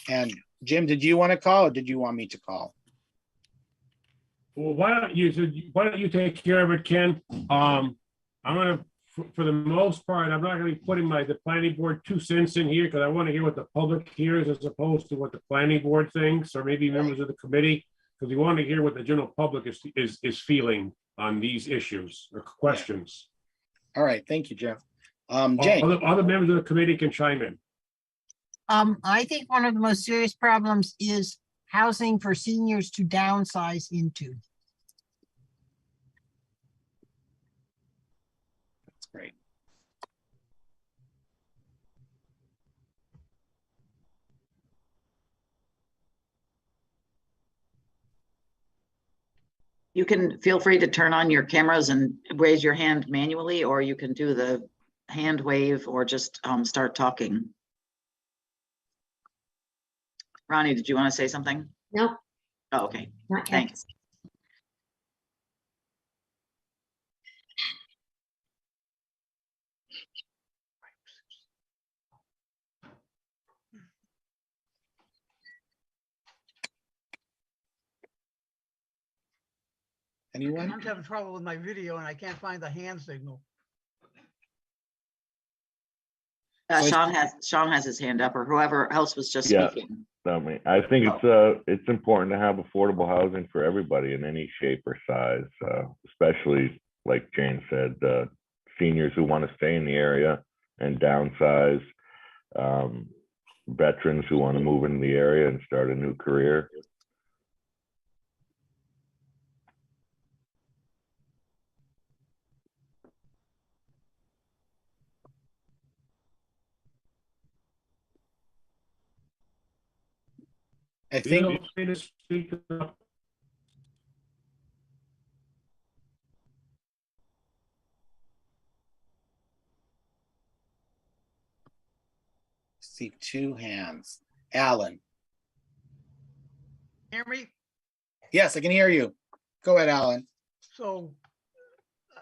And Jim, did you want to call or did you want me to call? Well, why don't you take care of it, Ken? I'm gonna, for the most part, I'm not gonna be putting the planning board 2 cents in here because I want to hear what the public hears as opposed to what the planning board thinks, or maybe members of the committee, because we want to hear what the general public is feeling on these issues or questions. All right, thank you, Jeff. Jane. Other members of the committee can chime in. I think one of the most serious problems is housing for seniors to downsize into. That's great. You can feel free to turn on your cameras and raise your hand manually, or you can do the hand wave or just start talking. Ronnie, did you want to say something? No, Oh, okay, not yet. thanks. Anyone? I'm having trouble with my video and I can't find the hand signal. Sean has his hand up, or whoever else was just Yeah. speaking. I think it's important to have affordable housing for everybody in any shape or size, especially like Jane said, seniors who want to stay in the area and downsize, veterans who want to move into the area and start a new career. I think see 2 hands. Alan. Hear me? Yes, I can hear you. Go ahead, Alan. So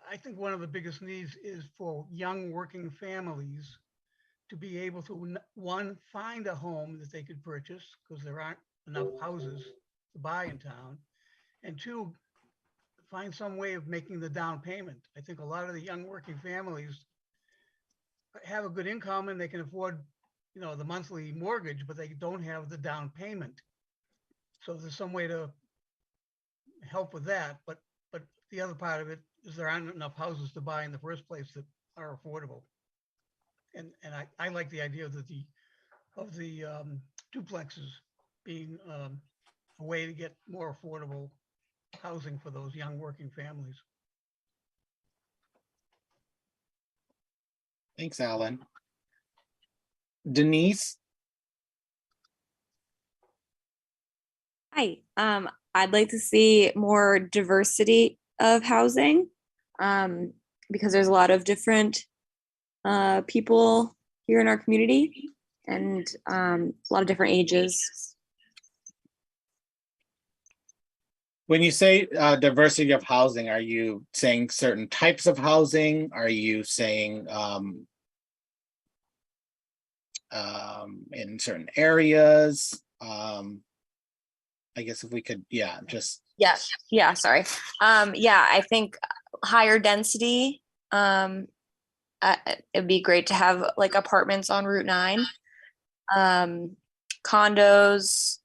I think one of the biggest needs is for young working families to be able to, one, find a home that they could purchase because there aren't enough houses to buy in town. And 2, find some way of making the down payment. I think a lot of the young working families have a good income and they can afford, the monthly mortgage, but they don't have the down payment. So there's some way to help with that. But the other part of it is there aren't enough houses to buy in the first place that are affordable. And I like the idea of the duplexes being a way to get more affordable housing for those young working families. Thanks, Alan. Denise. Hi, I'd like to see more diversity of housing because there's a lot of different people here in our community and a lot of different ages. When you say diversity of housing, are you saying certain types of housing? Are you saying in certain areas? I guess if we could, just. Yes. Yeah. Sorry. I think higher density. It'd be great to have like apartments on Route 9, condos,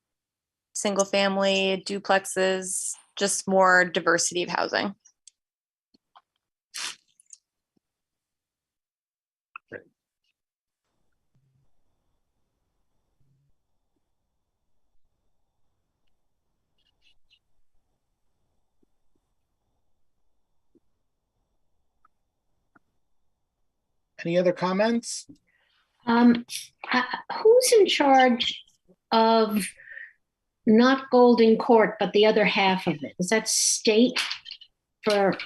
single family, duplexes, just more diversity of housing. Any other comments? Who's in charge of not Golden Court, but the other half of it. Is that state for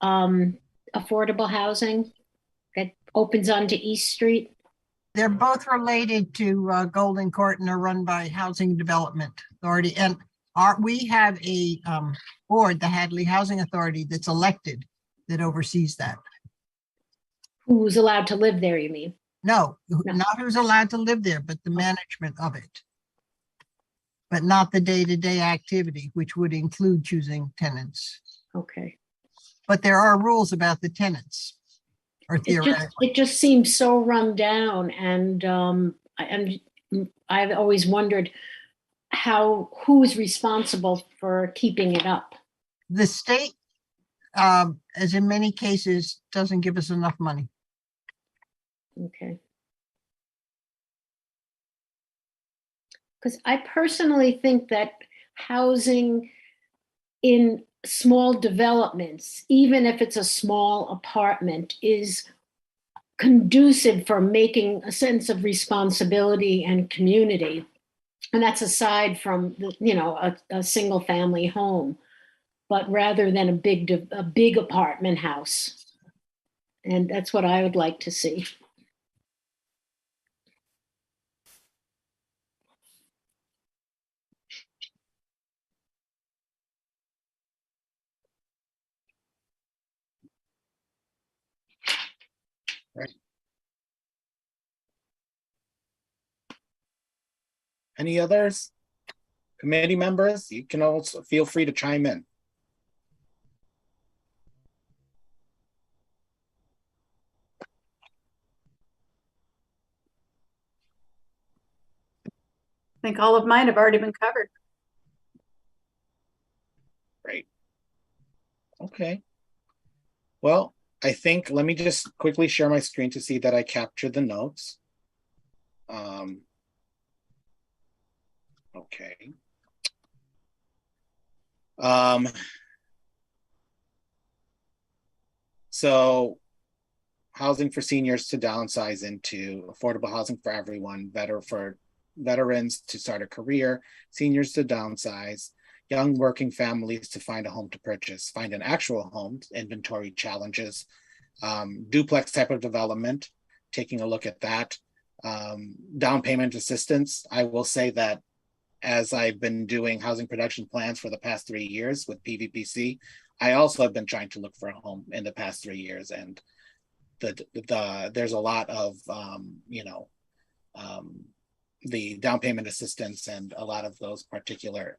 affordable housing that opens onto East Street? They're both related to Golden Court and are run by Housing Development Authority. And we have a board, the Hadley Housing Authority, that's elected that oversees that. Who's allowed to live there, you mean? No, No. not who's allowed to live there, but the management of it. But not the day-to-day activity, which would include choosing tenants. Okay. But there are rules about the tenants. Or theoretically. It just seems so run down, and I've always wondered who is responsible for keeping it up. The state, as in many cases, doesn't give us enough money. Okay. Because I personally think that housing in small developments, even if it's a small apartment, is conducive for making a sense of responsibility and community. And that's aside from, a single family home, but rather than a big apartment house. And that's what I would like to see. Right. Any others? Committee members, you can also feel free to chime in. I think all of mine have already been covered. Great. Okay. Well, I think, let me just quickly share my screen to see that I captured the notes. Okay. So housing for seniors to downsize into, affordable housing for everyone, better for veterans to start a career, seniors to downsize, young working families to find a home to purchase, find an actual home, inventory challenges, duplex type of development, taking a look at that, down payment assistance. I will say that as I've been doing housing production plans for the past 3 years with PVPC, I also have been trying to look for a home in the past 3 years, and there's a lot of the down payment assistance and a lot of those particular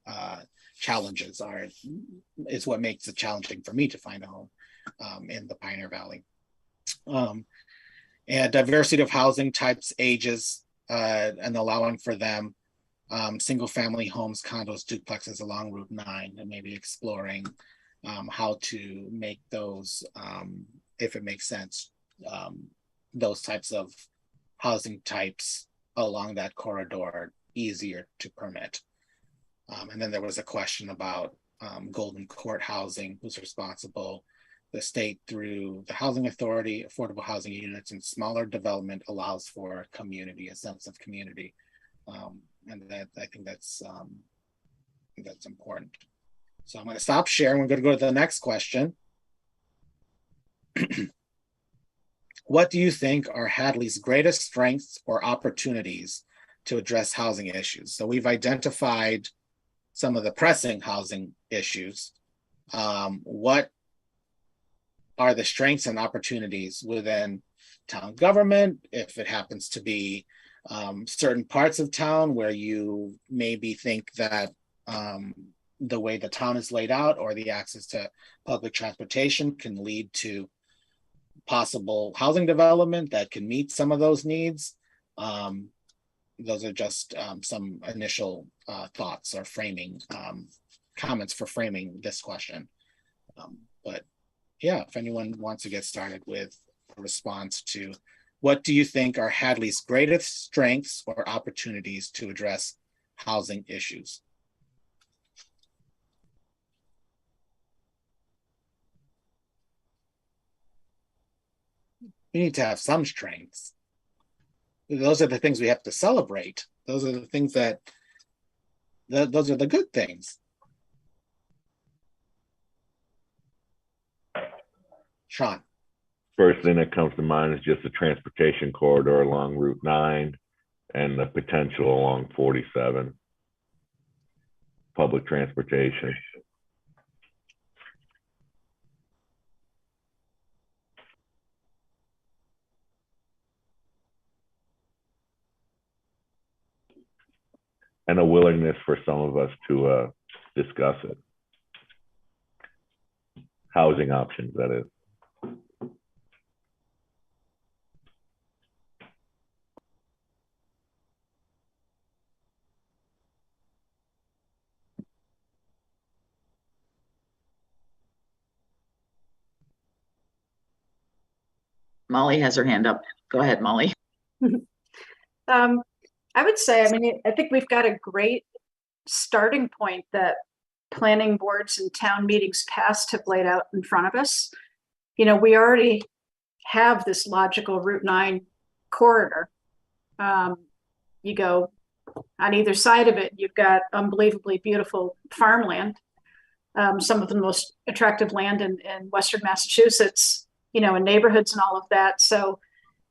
challenges is what makes it challenging for me to find a home in the Pioneer Valley. And diversity of housing types, ages, and allowing for them, single family homes, condos, duplexes along Route 9, and maybe exploring how to make those, if it makes sense, those types of housing types along that corridor easier to permit. And then there was a question about Golden Court housing, who's responsible. The state, through the housing authority, affordable housing units, and smaller development allows for community, a sense of community. And that, I think that's important. So I'm going to stop sharing. We're going to go to the next question. What do you think are Hadley's greatest strengths or opportunities to address housing issues? So we've identified some of the pressing housing issues. What are the strengths and opportunities within town government, if it happens to be certain parts of town where you maybe think that the way the town is laid out or the access to public transportation can lead to possible housing development that can meet some of those needs. Those are just some initial thoughts or framing comments for framing this question. But yeah, if anyone wants to get started with a response to what do you think are Hadley's greatest strengths or opportunities to address housing issues? We need to have some strengths. Those are the things we have to celebrate. Those are the things that those are the good things. Sean, First thing that comes to mind is just a transportation corridor along Route 9 and the potential along 47. Public transportation. And a willingness for some of us to discuss it. Housing options, that is. Molly has her hand up. Go ahead, Molly. I would say, I mean, I think we've got a great starting point that planning boards and town meetings past have laid out in front of us. You know, we already have this logical Route 9 corridor. You go on either side of it, you've got unbelievably beautiful farmland, some of the most attractive land in Western Massachusetts, you know, in neighborhoods and all of that. So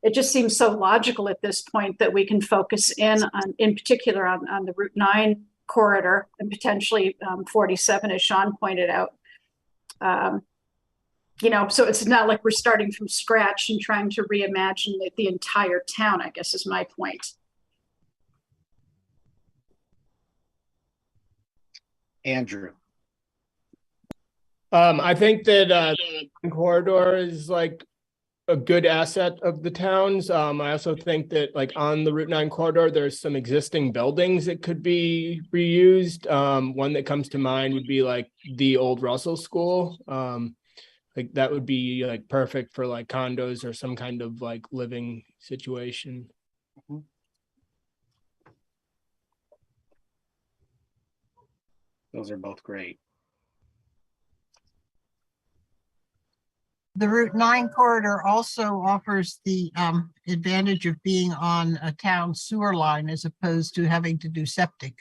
it just seems so logical at this point that we can focus in particular on the Route 9 corridor and potentially 47, as Sean pointed out. You know, so it's not like we're starting from scratch and trying to reimagine the entire town, I guess is my point. Andrew. I think that the corridor is like a good asset of the towns. I also think that like on the Route 9 corridor, there's some existing buildings that could be reused. One that comes to mind would be like the old Russell School. Like that would be like perfect for like condos or some kind of like living situation. Those are both great. The Route 9 corridor also offers the advantage of being on a town sewer line as opposed to having to do septic,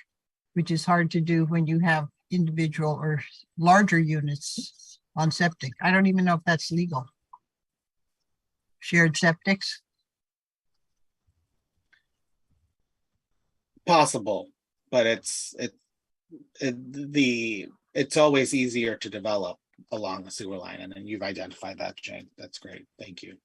which is hard to do when you have individual or larger units on septic. I don't even know if that's legal. Shared septics? Possible, but it's always easier to develop along the sewer line, and then you've identified that, Jane. That's great. Thank you.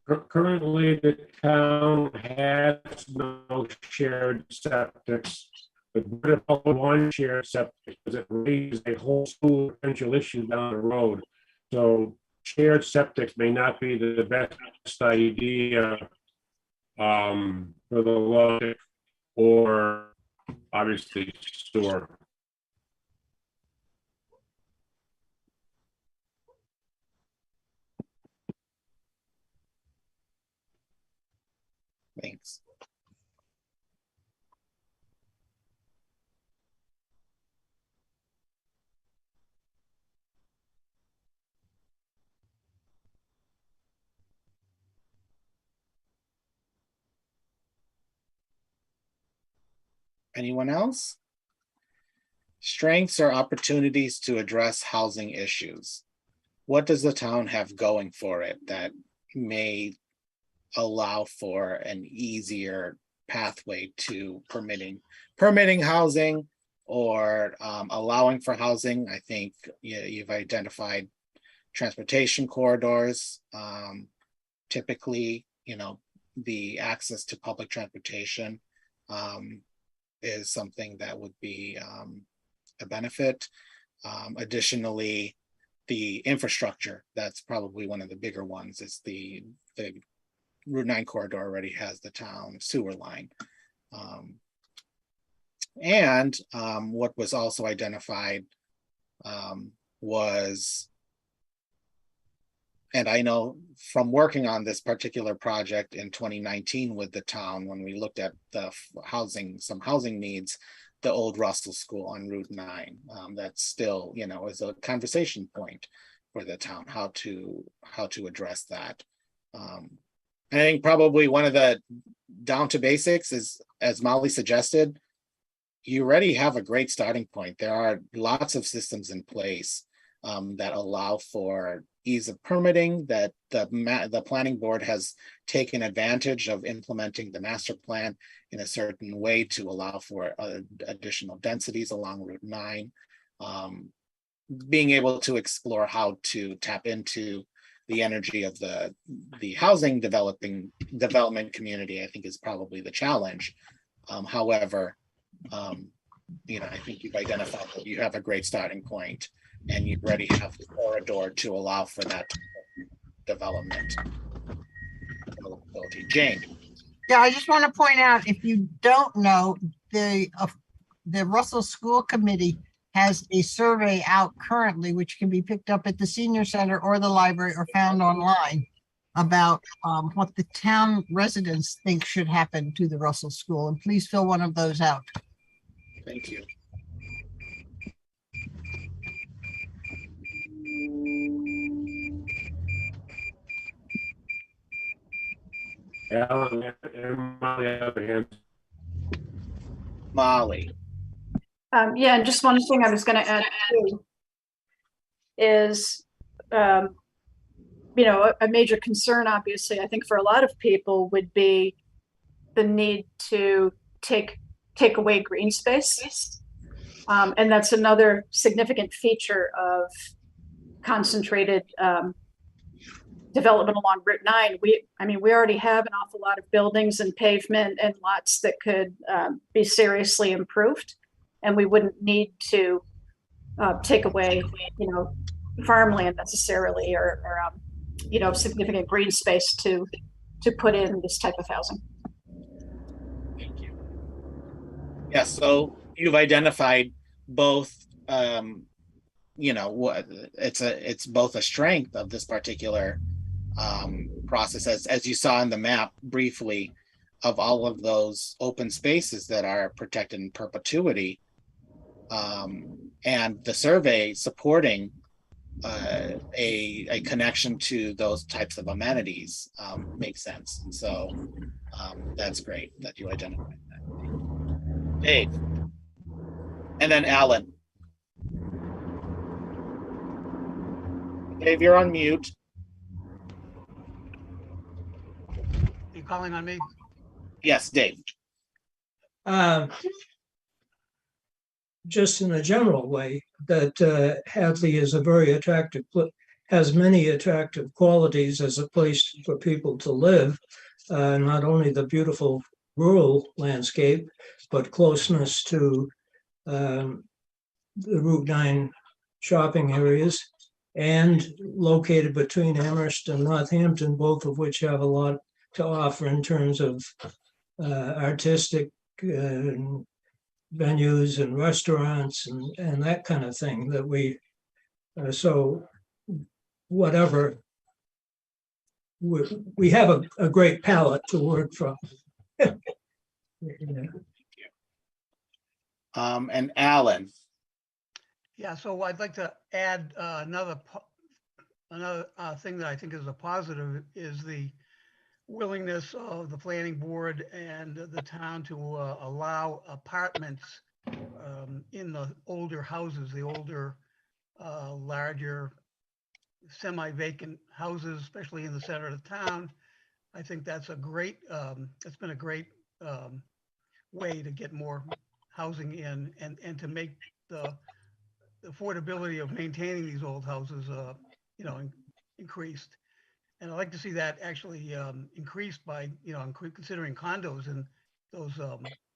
Currently, the town has no shared septics. But what about one shared septic? Because it raises a whole slew of potential issues down the road. So shared septics may not be the best idea for the logic or obviously sewer. Thanks. Anyone else? Strengths or opportunities to address housing issues. What does the town have going for it that may allow for an easier pathway to permitting housing or allowing for housing? I think you've identified transportation corridors. Typically, you know, the access to public transportation is something that would be a benefit. Additionally, the infrastructure, that's probably one of the bigger ones, is the Route 9 corridor already has the town sewer line. And what was also identified was, and I know from working on this particular project in 2019 with the town, when we looked at the some housing needs, the old Russell School on Route 9, that's still, you know, is a conversation point for the town, how to address that. I think probably one of the down to basics is, as Molly suggested, you already have a great starting point. There are lots of systems in place that allow for ease of permitting, that the planning board has taken advantage of implementing the master plan in a certain way to allow for additional densities along Route 9. Being able to explore how to tap into the energy of the housing development community, I think, is probably the challenge. However, I think you've identified that you have a great starting point, and you already have the corridor to allow for that development. Jane. Yeah, I just want to point out, if you don't know, the Russell School Committee has a survey out currently, which can be picked up at the senior center or the library or found online, about what the town residents think should happen to the Russell School. And please fill one of those out. Thank you. Alan, and on the other hand, Molly. Yeah, and just one thing I was going to add too is, a major concern, obviously, I think for a lot of people would be the need to take away green space. And that's another significant feature of concentrated development along Route 9. We already have an awful lot of buildings and pavement and lots that could be seriously improved. And we wouldn't need to take away, farmland necessarily, or significant green space to put in this type of housing. Thank you. Yeah, so you've identified both, it's both a strength of this particular process, as you saw in the map briefly, of all of those open spaces that are protected in perpetuity, and the survey supporting a connection to those types of amenities makes sense. And so that's great that you identified that. Dave. And then Alan. Dave, you're on mute. You calling on me? Yes, Dave. Just in a general way, that Hadley is a very attractive, has many attractive qualities as a place for people to live. Not only the beautiful rural landscape, but closeness to the Route 9 shopping areas, and located between Amherst and Northampton, both of which have a lot to offer in terms of artistic venues and restaurants and that kind of thing, that we, so whatever, we have a great palette to work from. And Alan. Yeah, so I'd like to add another thing that I think is a positive is the willingness of the planning board and the town to allow apartments in the older houses, the older, larger, semi-vacant houses, especially in the center of the town. I think that's a great, it's been a great way to get more housing in and to make the affordability of maintaining these old houses, increased. And I'd like to see that actually increased by, considering condos in those,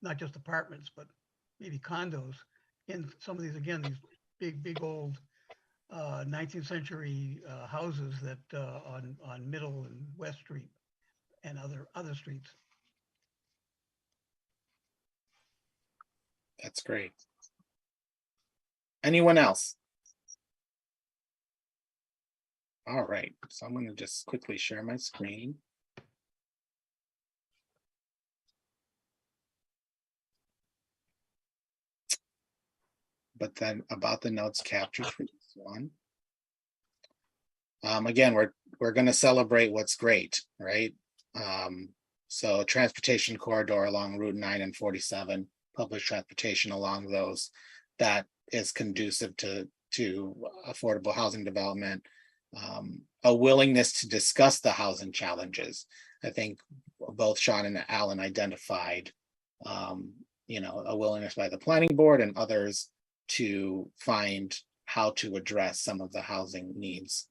not just apartments, but maybe condos in some of these, again, these big old 19th century houses that on Middle and West Street and other streets. That's great. Anyone else? All right, so I'm going to just quickly share my screen. But then about the notes captured for this one. Again, we're going to celebrate what's great, right? So transportation corridor along Route 9 and 47 public transportation along those that is conducive to affordable housing development, a willingness to discuss the housing challenges. I think both Sean and Alan identified, a willingness by the planning board and others to find how to address some of the housing needs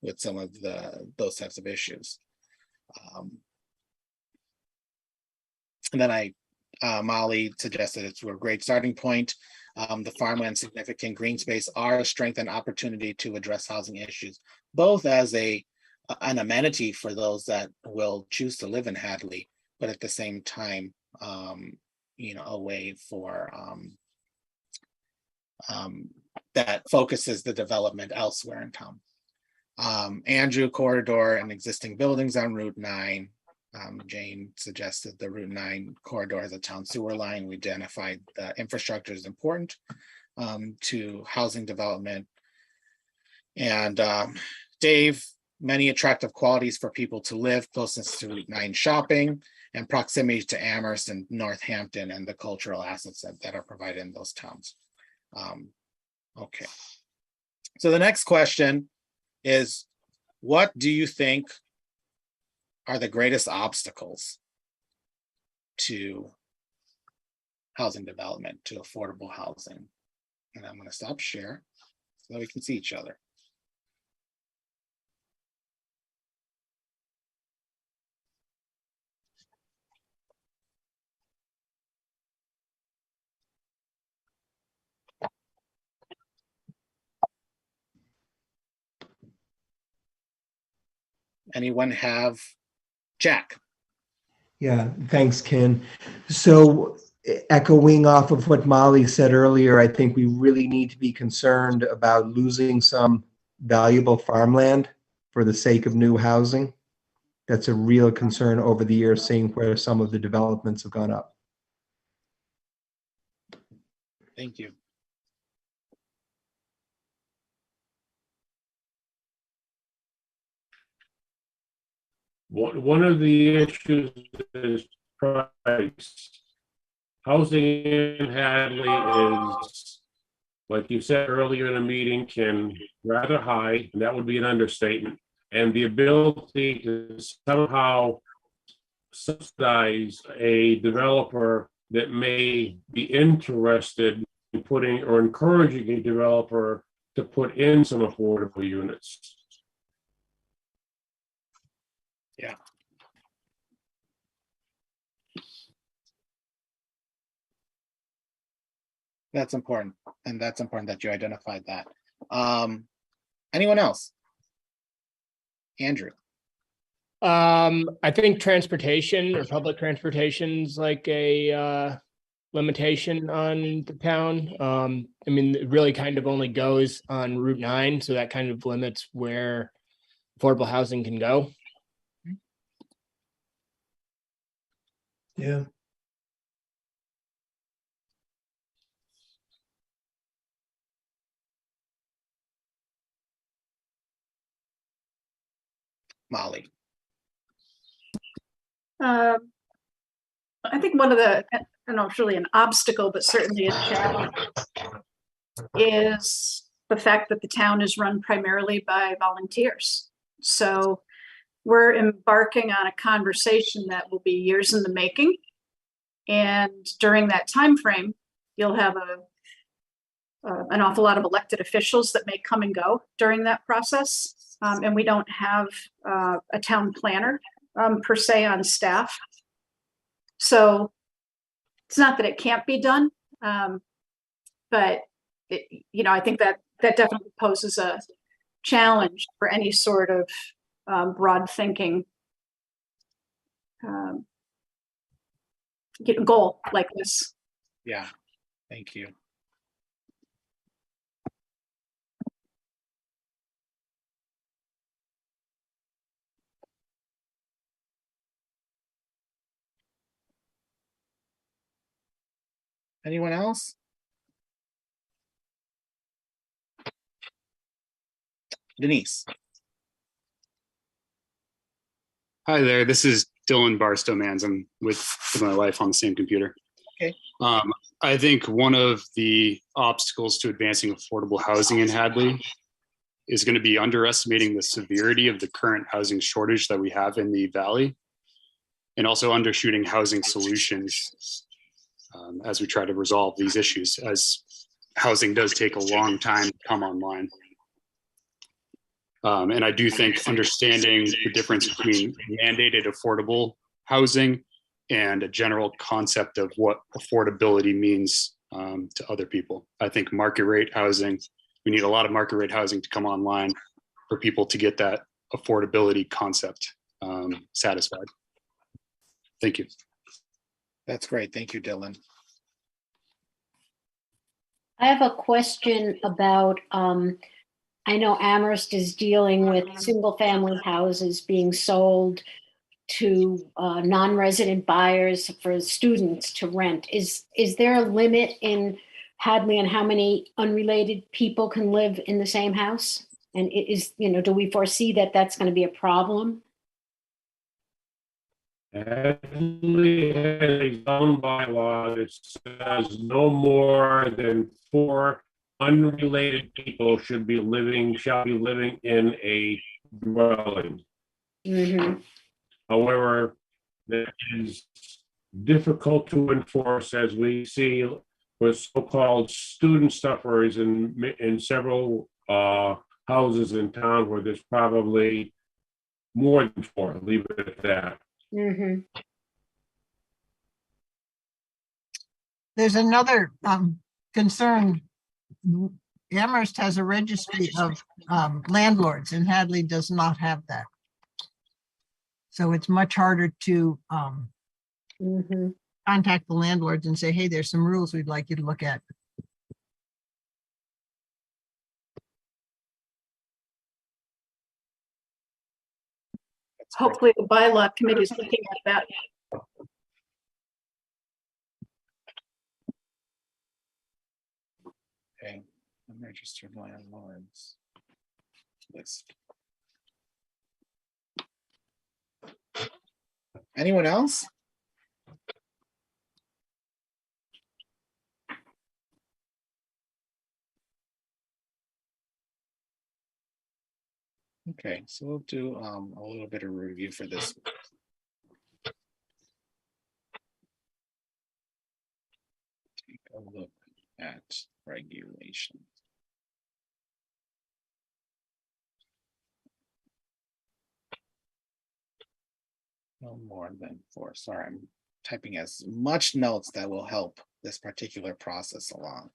with some of those types of issues. And then Molly suggested it's a great starting point. The farmland significant green space are a strength and opportunity to address housing issues, both as an amenity for those that will choose to live in Hadley, but at the same time, a way for that focuses the development elsewhere in town. Andrew corridor and existing buildings on Route 9. Jane suggested the Route 9 corridor as a town sewer line. We identified the infrastructure is important to housing development. And Dave, many attractive qualities for people to live, closeness to Route 9 shopping, and proximity to Amherst and Northampton and the cultural assets that are provided in those towns. Okay. So the next question is, what do you think are the greatest obstacles to housing development, to affordable housing? And I'm going to stop share so that we can see each other. Anyone have Jack? Yeah, thanks, Ken. So echoing off of what Molly said earlier, I think we really need to be concerned about losing some valuable farmland for the sake of new housing. That's a real concern over the years, seeing where some of the developments have gone up. Thank you. One of the issues is price. Housing in Hadley is, like you said earlier in a meeting, can rather high, and that would be an understatement. And the ability to somehow subsidize a developer that may be interested in putting or encouraging a developer to put in some affordable units. Yeah. That's important. And that's important that you identified that. Anyone else? Andrew. I think transportation or public transportation's like a limitation on the town. I mean, it really kind of only goes on Route 9, so that kind of limits where affordable housing can go. Yeah. Molly. I think one of the, I don't know if it's really an obstacle, but certainly a challenge is the fact that the town is run primarily by volunteers. So we're embarking on a conversation that will be years in the making. And during that time frame, you'll have an awful lot of elected officials that may come and go during that process. And we don't have a town planner per se on staff. So it's not that it can't be done, but I think that definitely poses a challenge for any sort of broad thinking goal like this. Yeah, thank you. Anyone else? Denise. Hi there, this is Dylan Barstow-Mans. I'm with my wife on the same computer. Okay. I think one of the obstacles to advancing affordable housing in Hadley is going to be underestimating the severity of the current housing shortage that we have in the valley, and also undershooting housing solutions as we try to resolve these issues, as housing does take a long time to come online. And I do think understanding the difference between mandated affordable housing and a general concept of what affordability means to other people. I think market rate housing, we need a lot of market rate housing to come online for people to get that affordability concept satisfied. Thank you. That's great. Thank you, Dylan. I have a question about, I know Amherst is dealing with single-family houses being sold to non-resident buyers for students to rent. Is there a limit in Hadley on how many unrelated people can live in the same house? And do we foresee that that's going to be a problem? Hadley has a zone bylaw that says no more than 4 unrelated people shall be living in a dwelling. Mm-hmm. However, that is difficult to enforce, as we see with so-called student sufferers in several houses in town where there's probably more than 4. Leave it at that. Mm-hmm. There's another concern. Amherst has a registry of landlords, and Hadley does not have that. So it's much harder to contact the landlords and say, hey, there's some rules we'd like you to look at. Hopefully the bylaw committee is looking at that. Okay, unregistered landlords list. Anyone else? Okay, so we'll do a little bit of review for this. Take a look at regulation. No more than 4. Sorry, I'm typing as much notes that will help this particular process along.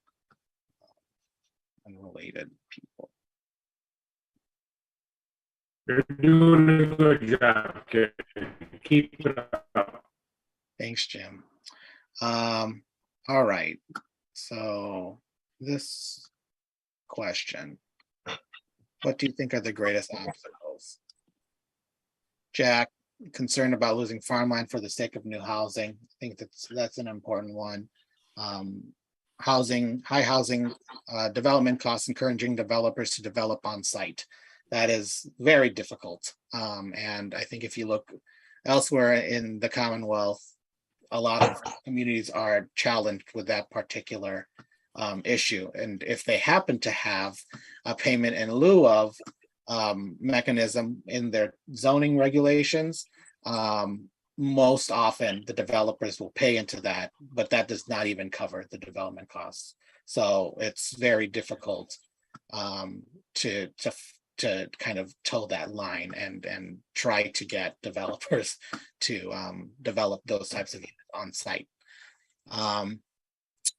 Unrelated people. You're doing a good job, kid. Keep it up. Thanks, Jim. All right. So this question, what do you think are the greatest obstacles? Jack, concerned about losing farmland for the sake of new housing. I think that's an important one. High housing development costs, encouraging developers to develop on site. That is very difficult. And I think if you look elsewhere in the Commonwealth, a lot of communities are challenged with that particular issue. And if they happen to have a payment in lieu of mechanism in their zoning regulations, most often the developers will pay into that, but that does not even cover the development costs. So it's very difficult to kind of toe that line and try to get developers to develop those types of units on site.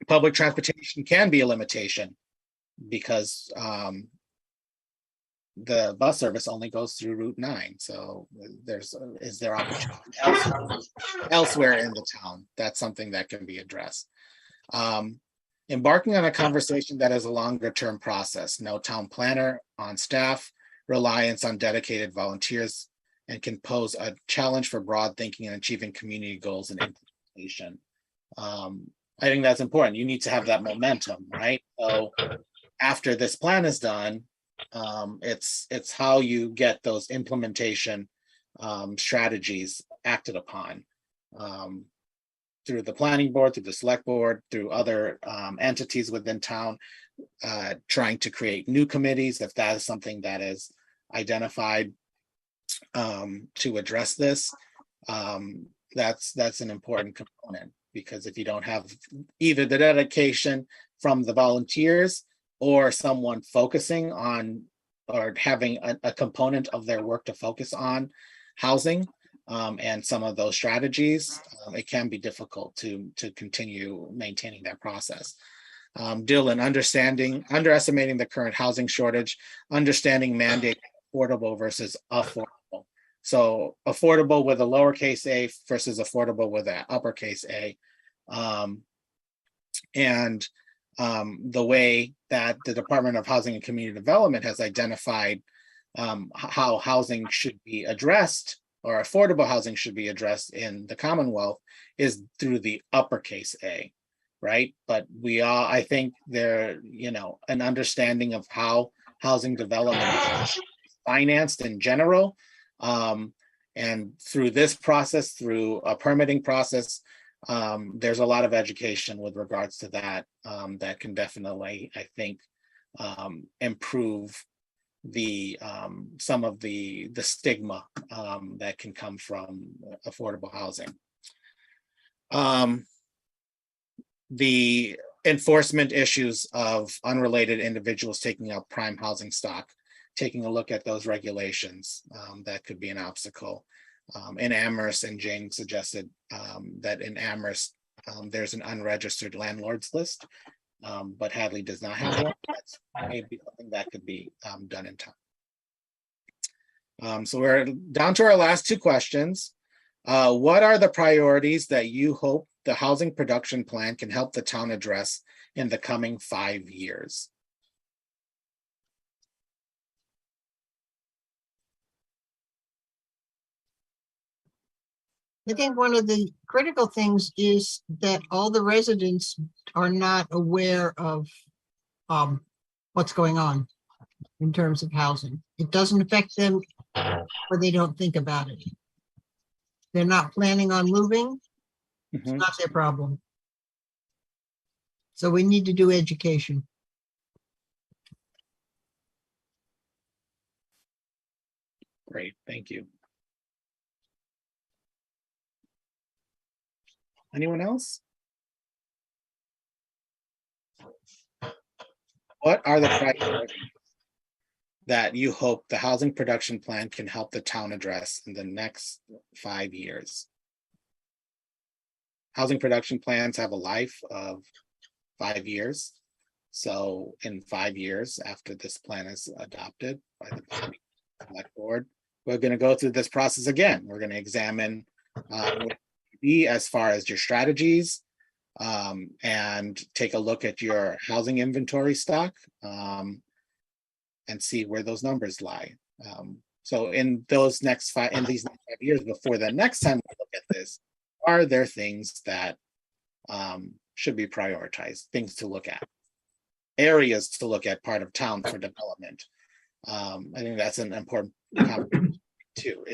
Public transportation can be a limitation because the bus service only goes through Route 9. So is there opportunity elsewhere in the town? That's something that can be addressed. Embarking on a conversation that is a longer term process, no town planner on staff, reliance on dedicated volunteers, and can pose a challenge for broad thinking and achieving community goals and implementation. I think that's important. You need to have that momentum, right? So after this plan is done, it's how you get those implementation strategies acted upon. through the planning board, through the select board, through other entities within town, trying to create new committees if that is something that is identified to address this. That's an important component, because if you don't have either the dedication from the volunteers or someone focusing on or having a component of their work to focus on housing and some of those strategies, it can be difficult to continue maintaining that process. Dylan, underestimating the current housing shortage, understanding mandate affordable versus affordable. So affordable with a lowercase a versus affordable with an uppercase A. The way that the Department of Housing and Community Development has identified how housing should be addressed, or affordable housing should be addressed in the Commonwealth, is through the uppercase A, right? But I think there, an understanding of how housing development is financed in general, and through this process, through a permitting process, there's a lot of education with regards to that that can definitely, I think, improve some of the stigma that can come from affordable housing. The enforcement issues of unrelated individuals taking up prime housing stock, taking a look at those regulations, that could be an obstacle. In Amherst, and Jane suggested that in Amherst, there's an unregistered landlords list, but Hadley does not have one. That's maybe something that could be done in time. So we're down to our last two questions. What are the priorities that you hope the housing production plan can help the town address in the coming 5 years? I think one of the critical things is that all the residents are not aware of what's going on in terms of housing. It doesn't affect them, or they don't think about it. They're not planning on moving. It's not their problem. So we need to do education. Great, thank you. Anyone else? What are the priorities that you hope the housing production plan can help the town address in the next 5 years? Housing production plans have a life of 5 years. So in 5 years after this plan is adopted by the select board, we're going to go through this process again. We're going to examine what be as far as your strategies, and take a look at your housing inventory stock, and see where those numbers lie. So in these next 5 years, before the next time we look at this, are there things that should be prioritized, things to look at, areas to look at, part of town for development? I think that's an important conversation too.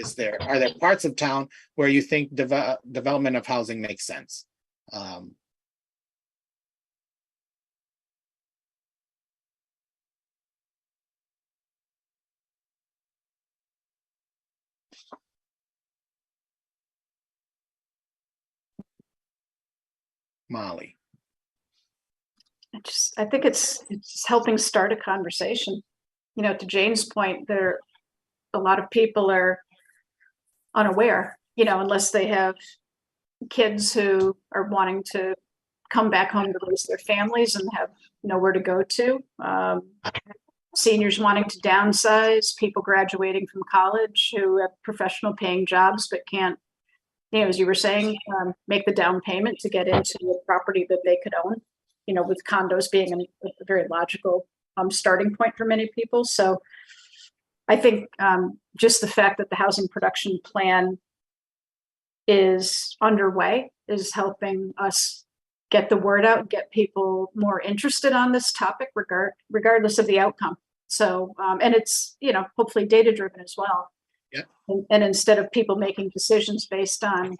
Are there parts of town where you think development of housing makes sense? Molly. I think it's helping start a conversation. To Jane's point, a lot of people are unaware, unless they have kids who are wanting to come back home to raise their families and have nowhere to go to. Seniors wanting to downsize, people graduating from college who have professional paying jobs but can't, as you were saying, make the down payment to get into a property that they could own, with condos being a very logical starting point for many people. So I think just the fact that the housing production plan is underway is helping us get the word out, get people more interested on this topic, regardless of the outcome. So, and it's, hopefully data driven as well. Yeah. And instead of people making decisions based on,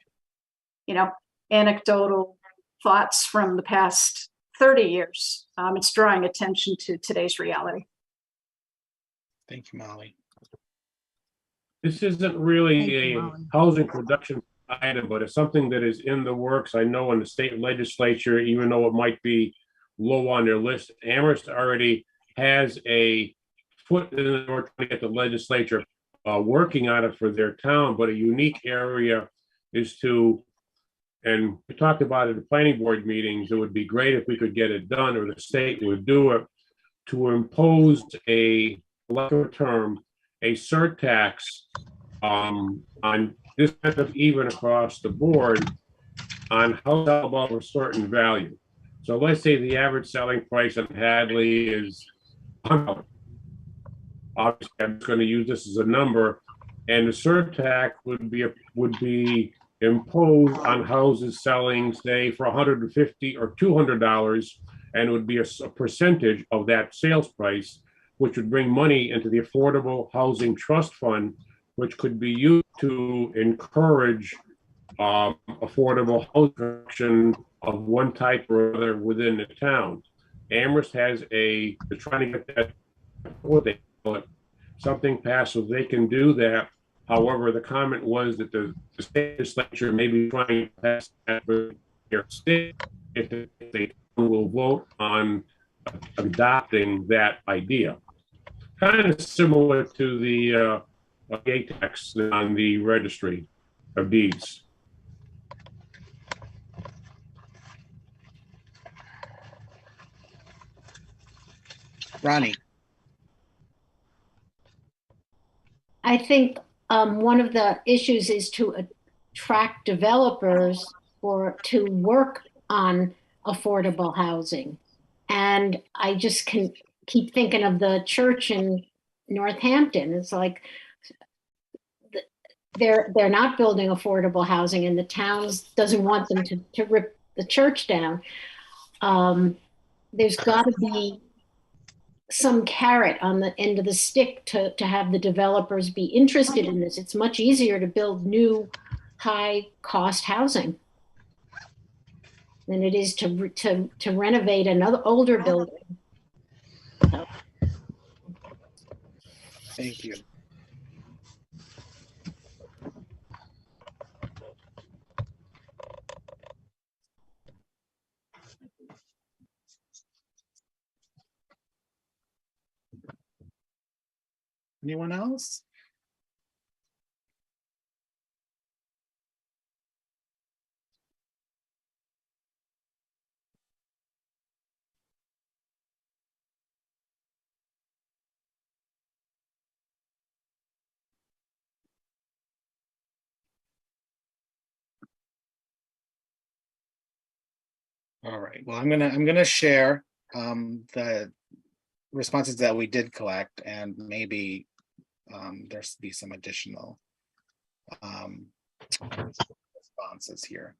anecdotal thoughts from the past 30 years. It's drawing attention to today's reality. Thank you, Molly. This isn't Thank really you, a Molly. housing production item, but it's something that is in the works. I know in the state legislature, even though it might be low on their list, Amherst already has a foot in the door to get the legislature working on it for their town, but a unique area is to, and we talked about it at the planning board meetings, it would be great if we could get it done, or the state would do it, to impose a, longer term, a surtax on this kind of even across the board on house above a certain value. So let's say the average selling price on Hadley is $100. Obviously, I'm just going to use this as a number, and the surtax would be imposed on houses selling, say, for $150 or $200, and it would be a percentage of that sales price, which would bring money into the Affordable Housing Trust Fund, which could be used to encourage affordable housing construction of one type or other within the town. Amherst has they're trying to get that, what they call it, something passed so they can do that. However, the comment was that the state legislature may be trying to pass that for their state if they will vote on adopting that idea. Kind of similar to the gate tax on the registry of deeds. Ronnie. I think one of the issues is to attract developers or to work on affordable housing. And I just can keep thinking of the church in Northampton. It's like they're not building affordable housing, and the town doesn't want them to rip the church down. There's got to be some carrot on the end of the stick to have the developers be interested in this. It's much easier to build new high cost housing than it is to renovate another older building. Thank you. Anyone else? All right, well, I'm gonna share the responses that we did collect, and maybe there's be some additional responses here.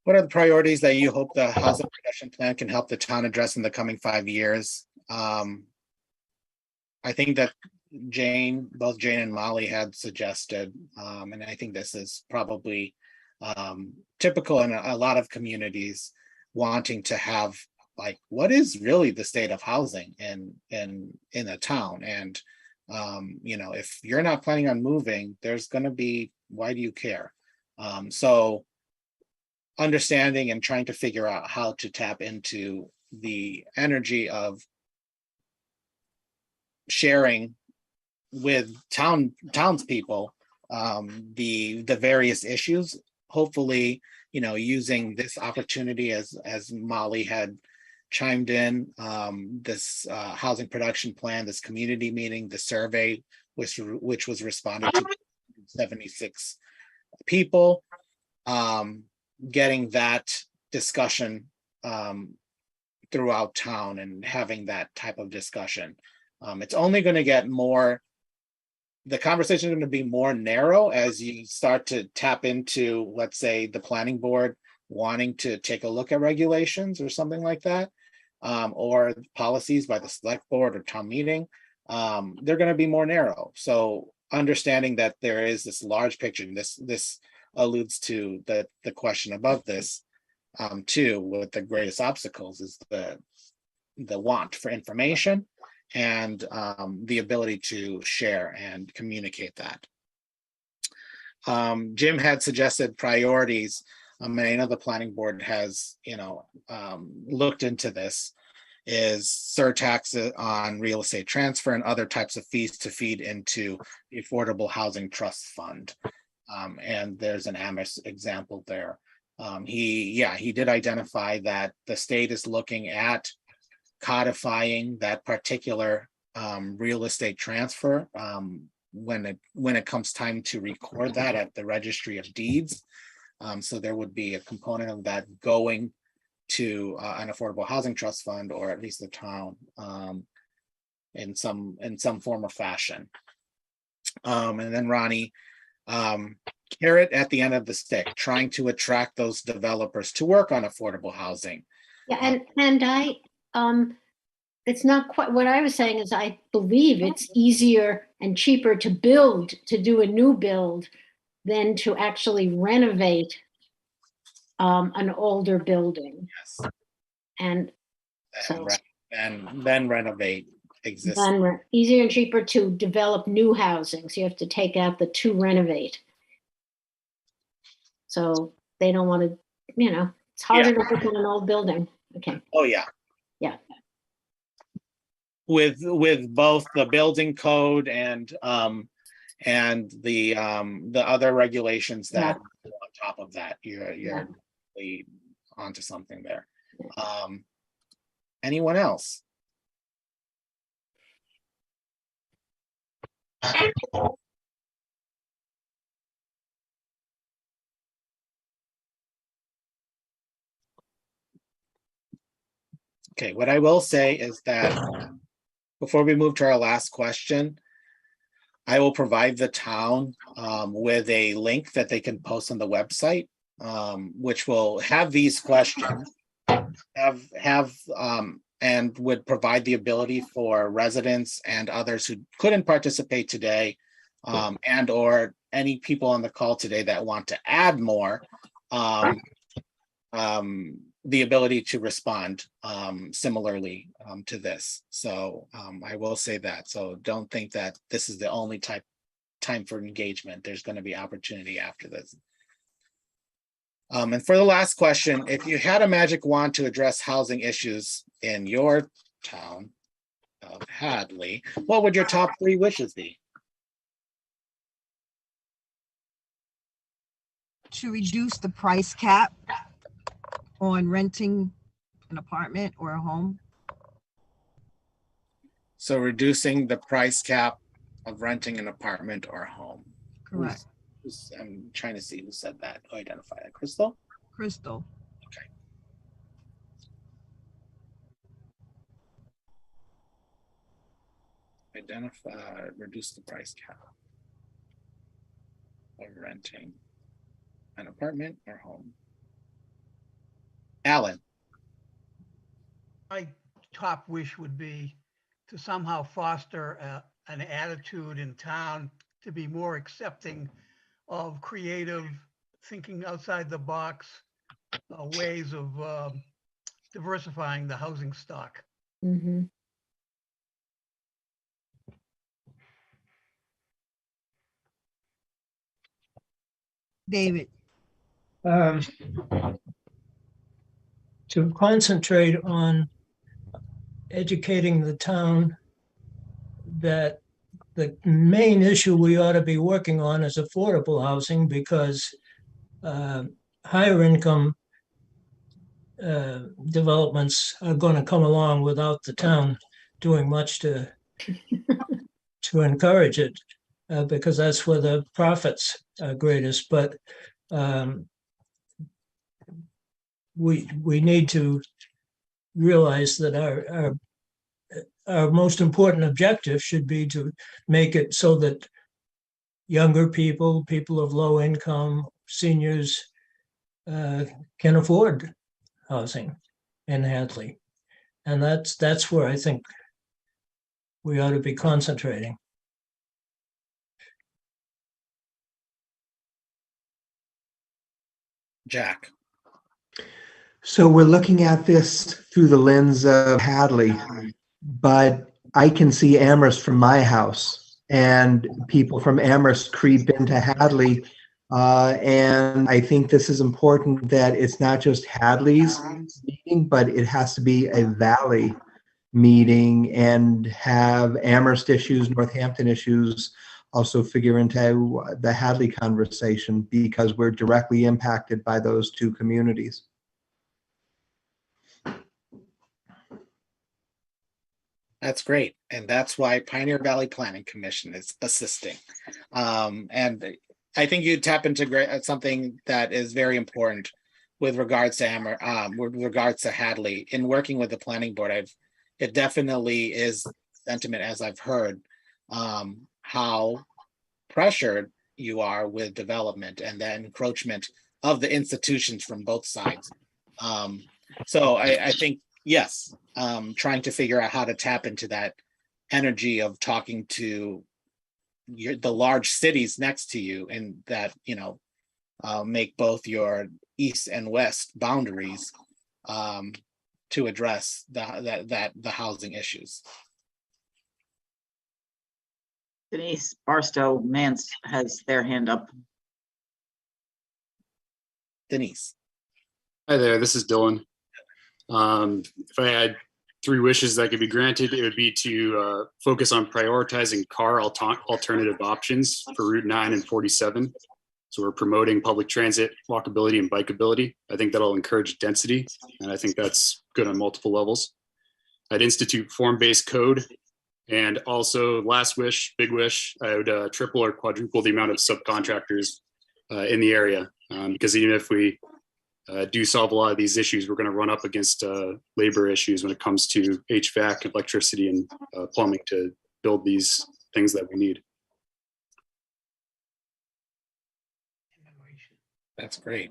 What are the priorities that you hope the housing production plan can help the town address in the coming 5 years? I think that both Jane and Molly had suggested, and I think this is probably typical in a lot of communities, wanting to have, like, what is really the state of housing in a town? And if you're not planning on moving, there's going to be, why do you care? So understanding and trying to figure out how to tap into the energy of sharing with townspeople the various issues, hopefully, using this opportunity, as Molly had chimed in, this housing production plan, this community meeting, the survey, which was responded to 76 people, getting that discussion throughout town and having that type of discussion. It's only going to get more, the conversation is going to be more narrow as you start to tap into, let's say, the planning board wanting to take a look at regulations or something like that, or policies by the select board or town meeting. They're going to be more narrow. So understanding that there is this large picture, and this alludes to the question above this, too, with the greatest obstacles is the want for information and the ability to share and communicate that. Jim had suggested priorities. And I know the planning board has, looked into this, is surtax on real estate transfer and other types of fees to feed into the Affordable Housing Trust Fund. And there's an Amos example there. He did identify that the state is looking at codifying that particular real estate transfer when it comes time to record that at the Registry of Deeds. So there would be a component of that going to an affordable housing trust fund, or at least the town, in some form or fashion. And then Ronnie, carrot at the end of the stick, trying to attract those developers to work on affordable housing. Yeah, and I, it's not quite what I was saying is I believe it's easier and cheaper to do a new build than to actually renovate an older building. Yes. And so then renovate existing. Easier and cheaper to develop new housing. So you have to take out the to renovate. So they don't want to, it's harder to put in an old building. Okay. Oh, yeah. Yeah. With both the building code and the other regulations that on top of that, you're really onto something there. Anyone else? Okay, what I will say is that before we move to our last question, I will provide the town with a link that they can post on the website, which will have these questions, and would provide the ability for residents and others who couldn't participate today, and or any people on the call today that want to add more, the ability to respond similarly to this. So I will say that. So don't think that this is the only time for engagement. There's going to be opportunity after this. And for the last question, if you had a magic wand to address housing issues in your town of Hadley, what would your top 3 wishes be? To reduce the price cap on renting an apartment or a home. So reducing the price cap of renting an apartment or a home. Correct. I'm trying to see who said that. Who identified that? Crystal? Crystal. Okay. Reduce the price cap of renting an apartment or home. Alan. My top wish would be to somehow foster an attitude in town to be more accepting of creative, thinking outside the box ways of diversifying the housing stock. Mm-hmm. David. To concentrate on educating the town that the main issue we ought to be working on is affordable housing, because higher income developments are going to come along without the town doing much to encourage it, because that's where the profits are greatest. But we need to realize that our most important objective should be to make it so that younger people of low income, seniors can afford housing in Hadley. And that's where I think we ought to be concentrating. Jack. So we're looking at this through the lens of Hadley, but I can see Amherst from my house, and people from Amherst creep into Hadley. And I think this is important that it's not just Hadley's meeting, but it has to be a Valley meeting and have Amherst issues, Northampton issues also figure into the Hadley conversation because we're directly impacted by those two communities. That's great. And that's why Pioneer Valley Planning Commission is assisting. And I think you tap into something that is very important with regards to with regards to Hadley. In working with the planning board, it definitely is sentiment, as I've heard, how pressured you are with development and the encroachment of the institutions from both sides. So I think, yes, trying to figure out how to tap into that energy of talking to the large cities next to you and that, make both your east and west boundaries to address the housing issues. Denise Barstow Mance has their hand up. Denise. Hi there, this is Dylan. If I had 3 wishes that could be granted, it would be to focus on prioritizing car alternative options for Route 9 and 47. So we're promoting public transit, walkability, and bikeability. I think that'll encourage density, and I think that's good on multiple levels. I'd institute form-based code, and also last wish, big wish, I would triple or quadruple the amount of subcontractors in the area, because even if we do solve a lot of these issues, we're going to run up against labor issues when it comes to HVAC, electricity, and plumbing to build these things that we need. That's great.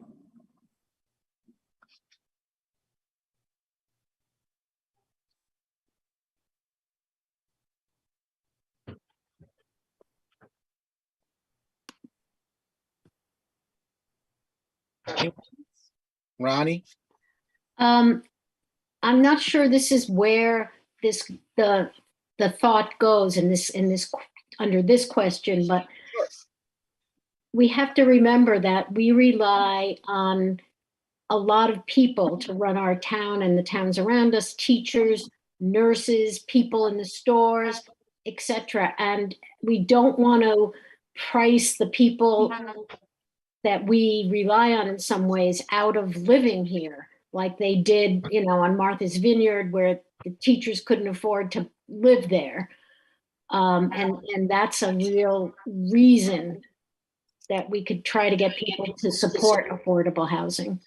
Ronnie? I'm not sure this is where the thought goes in this under this question, but we have to remember that we rely on a lot of people to run our town and the towns around us, teachers, nurses, people in the stores, etc. And we don't want to price the people that we rely on in some ways out of living here, like they did, on Martha's Vineyard, where the teachers couldn't afford to live there. And that's a real reason that we could try to get people to support affordable housing.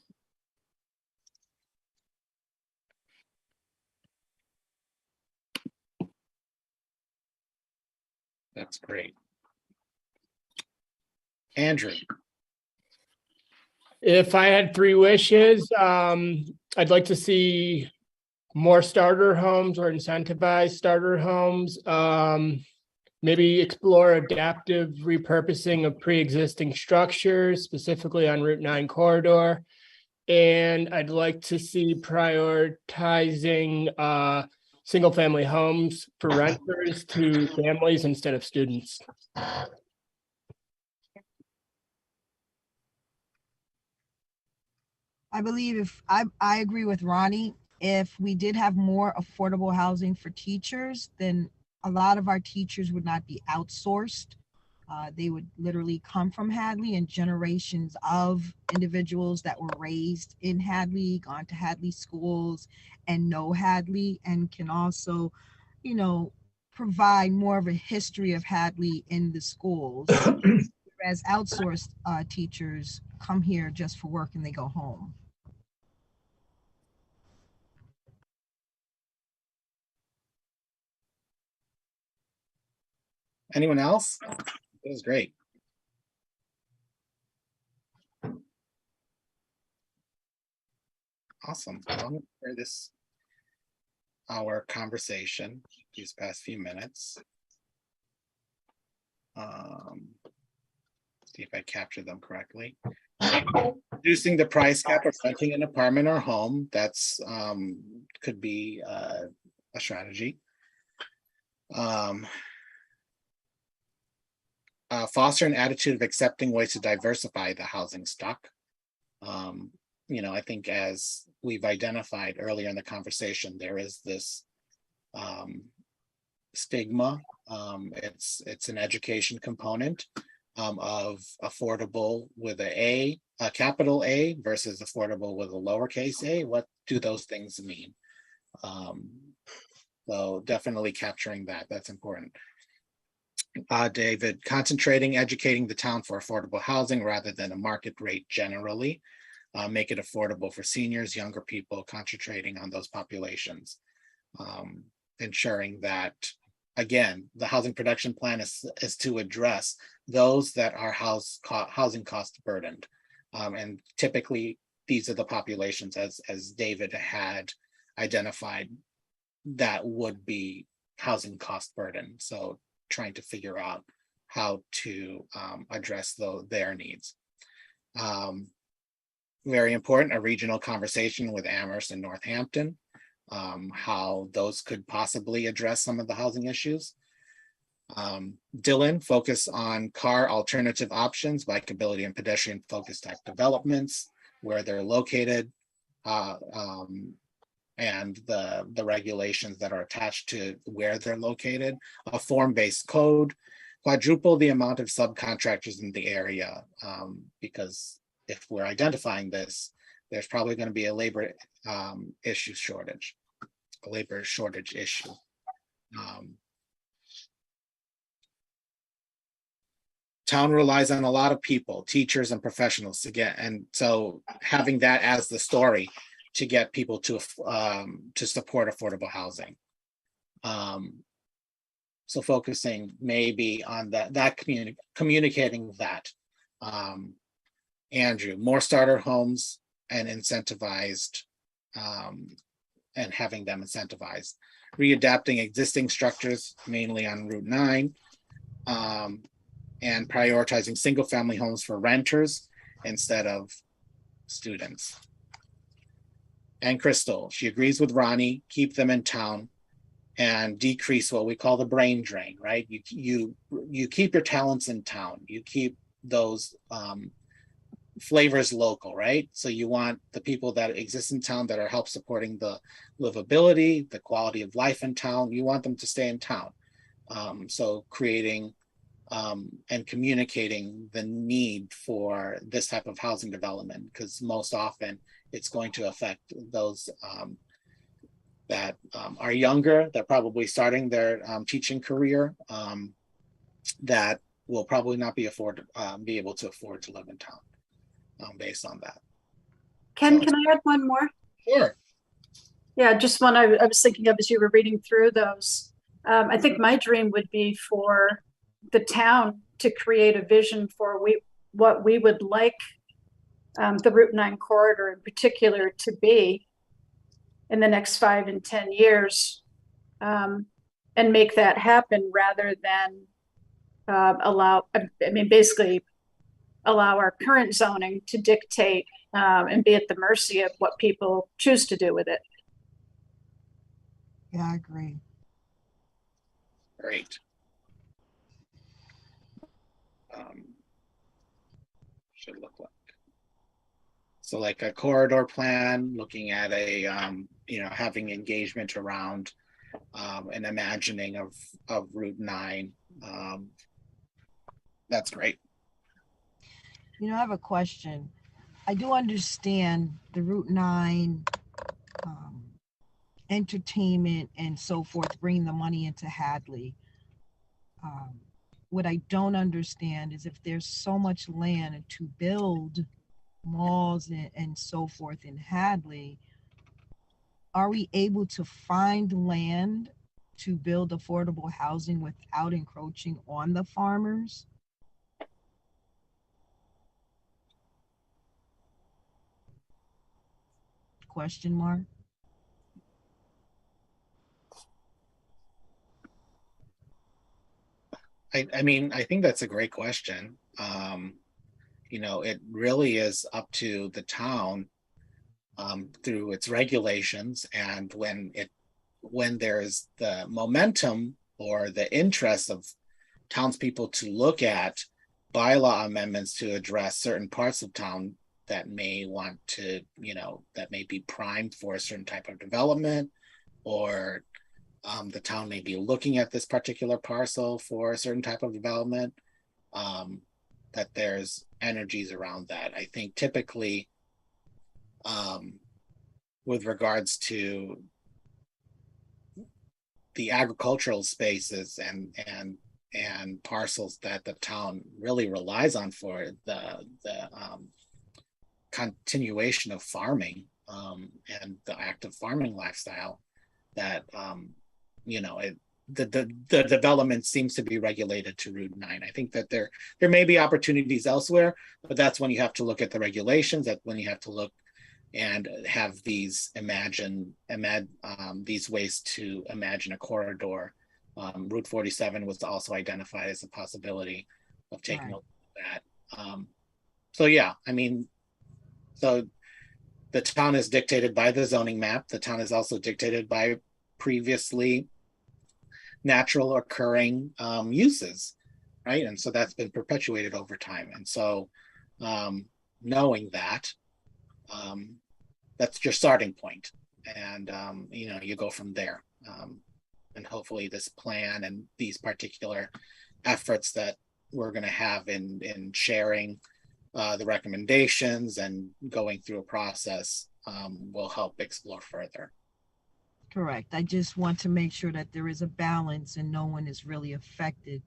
That's great. Andrew? If I had 3 wishes, I'd like to see more starter homes or incentivized starter homes. Maybe explore adaptive repurposing of pre-existing structures, specifically on Route 9 corridor. And I'd like to see prioritizing single-family homes for renters to families instead of students. I believe I agree with Ronnie. If we did have more affordable housing for teachers, then a lot of our teachers would not be outsourced. They would literally come from Hadley, and generations of individuals that were raised in Hadley, gone to Hadley schools and know Hadley, and can also, provide more of a history of Hadley in the schools. Whereas outsourced teachers come here just for work and they go home. Anyone else? It was great. Awesome. Well, I'm going to share our conversation these past few minutes. See if I captured them correctly. Reducing the price cap of renting an apartment or home, that's could be a strategy. Foster an attitude of accepting ways to diversify the housing stock. You know, I think as we've identified earlier in the conversation, there is this stigma. It's an education component of affordable with a capital A versus affordable with a lowercase a. What do those things mean? So definitely capturing that, that's important. David, concentrating, educating the town for affordable housing rather than a market rate generally. Make it affordable for seniors, younger people, concentrating on those populations. Ensuring that, again, the housing production plan is to address those that are housing cost burdened. And typically, these are the populations, as David had identified, that would be housing cost burden. So trying to figure out how to address their needs. Very important, a regional conversation with Amherst and Northampton, how those could possibly address some of the housing issues. Dylan, focus on car alternative options, bikeability and pedestrian focused type developments, where they're located, and the regulations that are attached to where they're located. A form-based code, quadruple the amount of subcontractors in the area, because if we're identifying this, there's probably going to be a labor issue shortage, a labor shortage issue. Town relies on a lot of people, teachers and professionals to get, and so having that as the story to get people to support affordable housing. So focusing maybe on that communicating that. Andrew, more starter homes and incentivized, and having them incentivized. Readapting existing structures, mainly on Route 9, and prioritizing single family homes for renters instead of students. And Crystal, she agrees with Ronnie, keep them in town and decrease what we call the brain drain, right? You keep your talents in town. You keep those flavors local, right? So you want the people that exist in town that are help supporting the livability, the quality of life in town. You want them to stay in town. So creating and communicating the need for this type of housing development, because most often it's going to affect those that are younger, that probably starting their teaching career, that will probably not be able to afford to live in town based on that. Ken, can I add one more? Sure. Yeah, just one I was thinking of as you were reading through those. I think my dream would be for the town to create a vision for what we would like the Route 9 corridor in particular to be in the next 5 and 10 years, and make that happen rather than basically allow our current zoning to dictate and be at the mercy of what people choose to do with it. Yeah, I agree. Great. Should look like. So like a corridor plan, looking at a, having engagement around an imagining of Route 9. That's great. I have a question. I do understand the Route 9 entertainment and so forth, bringing the money into Hadley. What I don't understand is if there's so much land to build malls and so forth in Hadley, are we able to find land to build affordable housing without encroaching on the farmers? Question mark. I mean, I think that's a great question. it really is up to the town through its regulations, and when there's the momentum or the interest of townspeople to look at bylaw amendments to address certain parts of town that may want to, that may be primed for a certain type of development, or the town may be looking at this particular parcel for a certain type of development, that there's energies around that. I think typically with regards to the agricultural spaces and parcels that the town really relies on for the continuation of farming and the active farming lifestyle, that the development seems to be regulated to Route 9. I think that there may be opportunities elsewhere, but that's when you have to look at the regulations. That's when you have to look and have these these ways to imagine a corridor. Route 47 was also identified as a possibility of taking a look at that. So yeah, I mean, so the town is dictated by the zoning map. The town is also dictated by previously natural occurring uses, right? And so that's been perpetuated over time. And so knowing that, that's your starting point. And, you go from there. And hopefully this plan and these particular efforts that we're going to have in sharing the recommendations and going through a process will help explore further. Correct. I just want to make sure that there is a balance and no one is really affected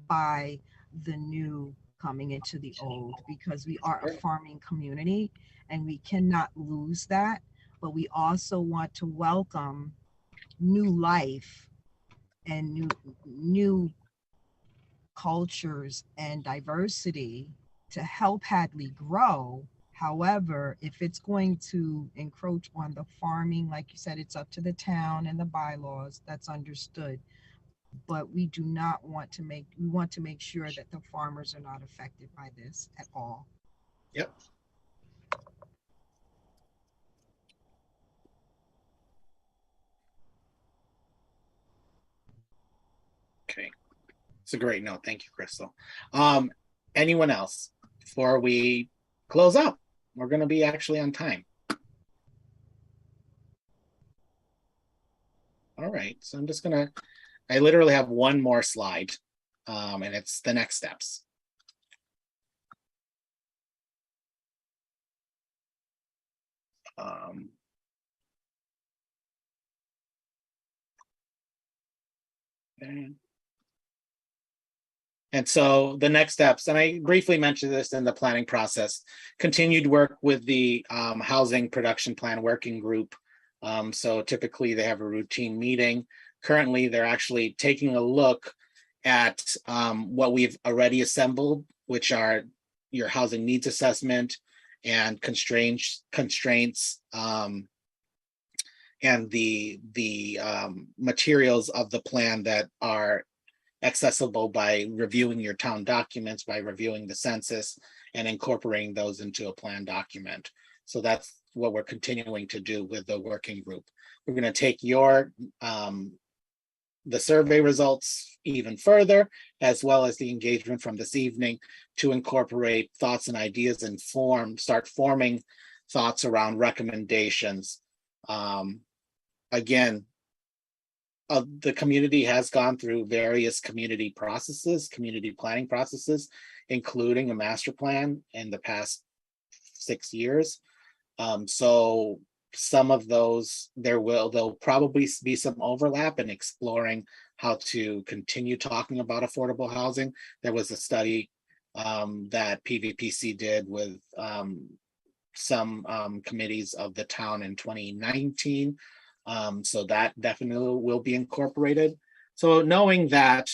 by the new coming into the old, because we are a farming community and we cannot lose that. But we also want to welcome new life and new cultures and diversity to help Hadley grow. However, if it's going to encroach on the farming, like you said, it's up to the town and the bylaws, that's understood. But we do not want to we want to make sure that the farmers are not affected by this at all. Yep. Okay. It's a great note. Thank you, Crystal. Anyone else before we close up? We're going to be actually on time. All right. So I'm just going to, I literally have one more slide, and it's the next steps. And so the next steps, and I briefly mentioned this in the planning process, continued work with the housing production plan working group. So typically they have a routine meeting. Currently, they're actually taking a look at what we've already assembled, which are your housing needs assessment and constraints and the materials of the plan that are accessible by reviewing your town documents, by reviewing the census and incorporating those into a plan document. So that's what we're continuing to do with the working group. We're going to take the survey results even further, as well as the engagement from this evening, to incorporate thoughts and ideas and start forming thoughts around recommendations. Again, the community has gone through various community planning processes, including a master plan in the past 6 years. So some of those, there'll probably be some overlap in exploring how to continue talking about affordable housing. There was a study that PVPC did with some committees of the town in 2019. So that definitely will be incorporated. So knowing that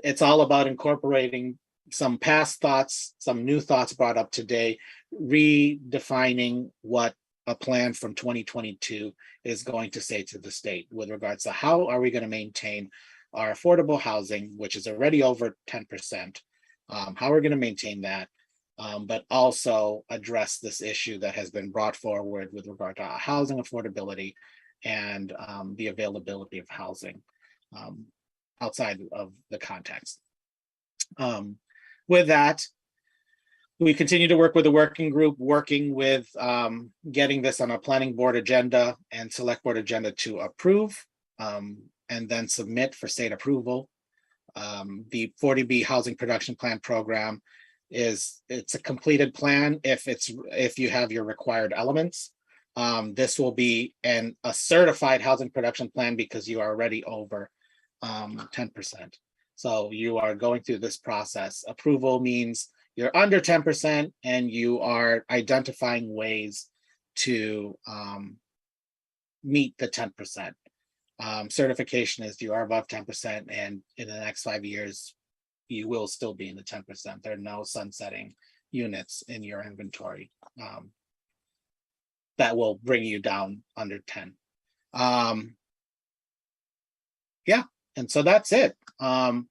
it's all about incorporating some past thoughts, some new thoughts brought up today, redefining what a plan from 2022 is going to say to the state with regards to how are we going to maintain our affordable housing, which is already over 10%. How are we going to maintain that? but also address this issue that has been brought forward with regard to housing affordability and the availability of housing outside of the context. With that, we continue to work with the working group, working with getting this on a planning board agenda and select board agenda to approve and then submit for state approval. The 40B housing production plan program it's a completed plan if you have your required elements. This will be a certified housing production plan because you are already over 10%. So you are going through this process. Approval means you're under 10% and you are identifying ways to meet the 10%. Certification is you are above 10% and in the next 5 years, you will still be in the 10%. There are no sunsetting units in your inventory that will bring you down under 10. Yeah, and so that's it. I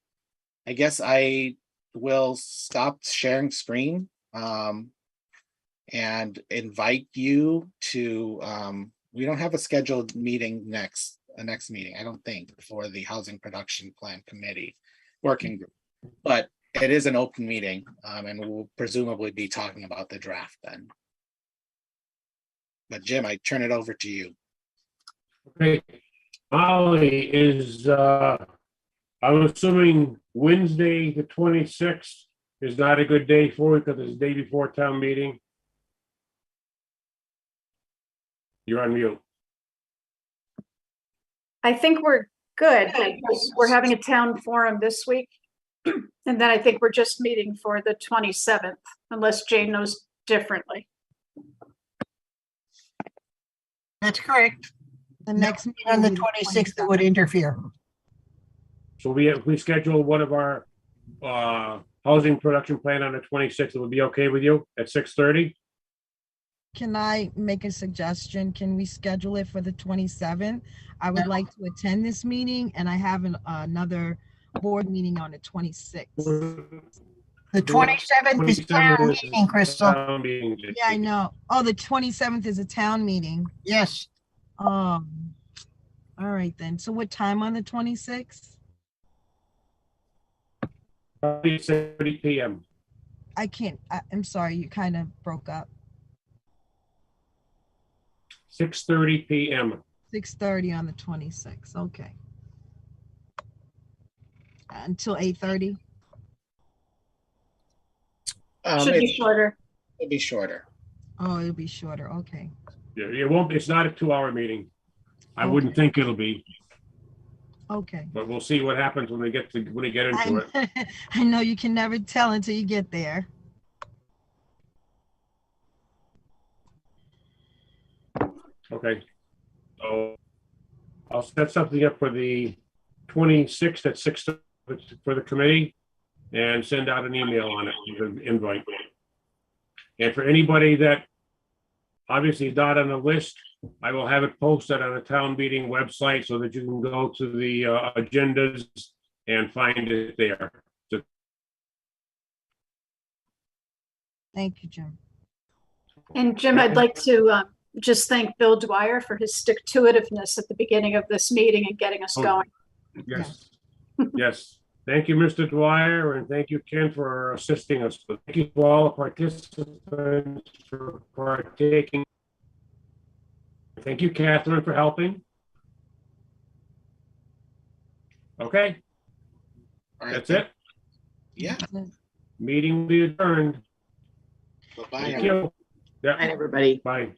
guess I will stop sharing screen and invite you to, we don't have a scheduled meeting next meeting, I don't think, for the Housing Production Plan Committee working group, but it is an open meeting and we'll presumably be talking about the draft then. But Jim, I turn it over to you. Okay, Molly is, I'm assuming Wednesday, the 26th is not a good day for you because it's the day before town meeting. You're on mute. I think we're good. We're having a town forum this week. And then I think we're just meeting for the 27th, unless Jane knows differently. That's correct. The next meeting on the 26th that would interfere. So we schedule one of our housing production plan on the 26th. It would be okay with you at 6:30? Can I make a suggestion? Can we schedule it for the 27th? I would like to attend this meeting and I have another board meeting on the 26th. The 27th is town meeting, Crystal. Yeah, I know. Oh, the 27th is a town meeting. Yes. All right then. So what time on the 26th? Probably 6:30 p.m. I can't, I'm sorry, you kind of broke up. 6:30 p.m. 6:30 on the 26th, okay. Until 8:30? Should be shorter. It'll be shorter. Oh, it'll be shorter, okay. Yeah, it won't. It's not a 2-hour meeting. I wouldn't think it'll be, Okay. but we'll see what happens when we get into it. I know you can never tell until you get there. Okay. So I'll set something up for the 26th at 6 for the committee and send out an email on it, with an invite. And for anybody that obviously is not on the list, I will have it posted on a town meeting website so that you can go to the agendas and find it there. So, Thank you, Jim. And Jim, I'd like to just thank Bill Dwyer for his stick-to-itiveness at the beginning of this meeting and getting us going. yes. Yes. Thank you, Mr. Dwyer, and thank you, Ken, for assisting us. Thank you to all the participants for partaking. Thank you, Catherine, for helping. Okay. All right, That's it. Yeah. Meeting will be adjourned. Bye-bye. Thank you. Yeah. Night, everybody. Bye.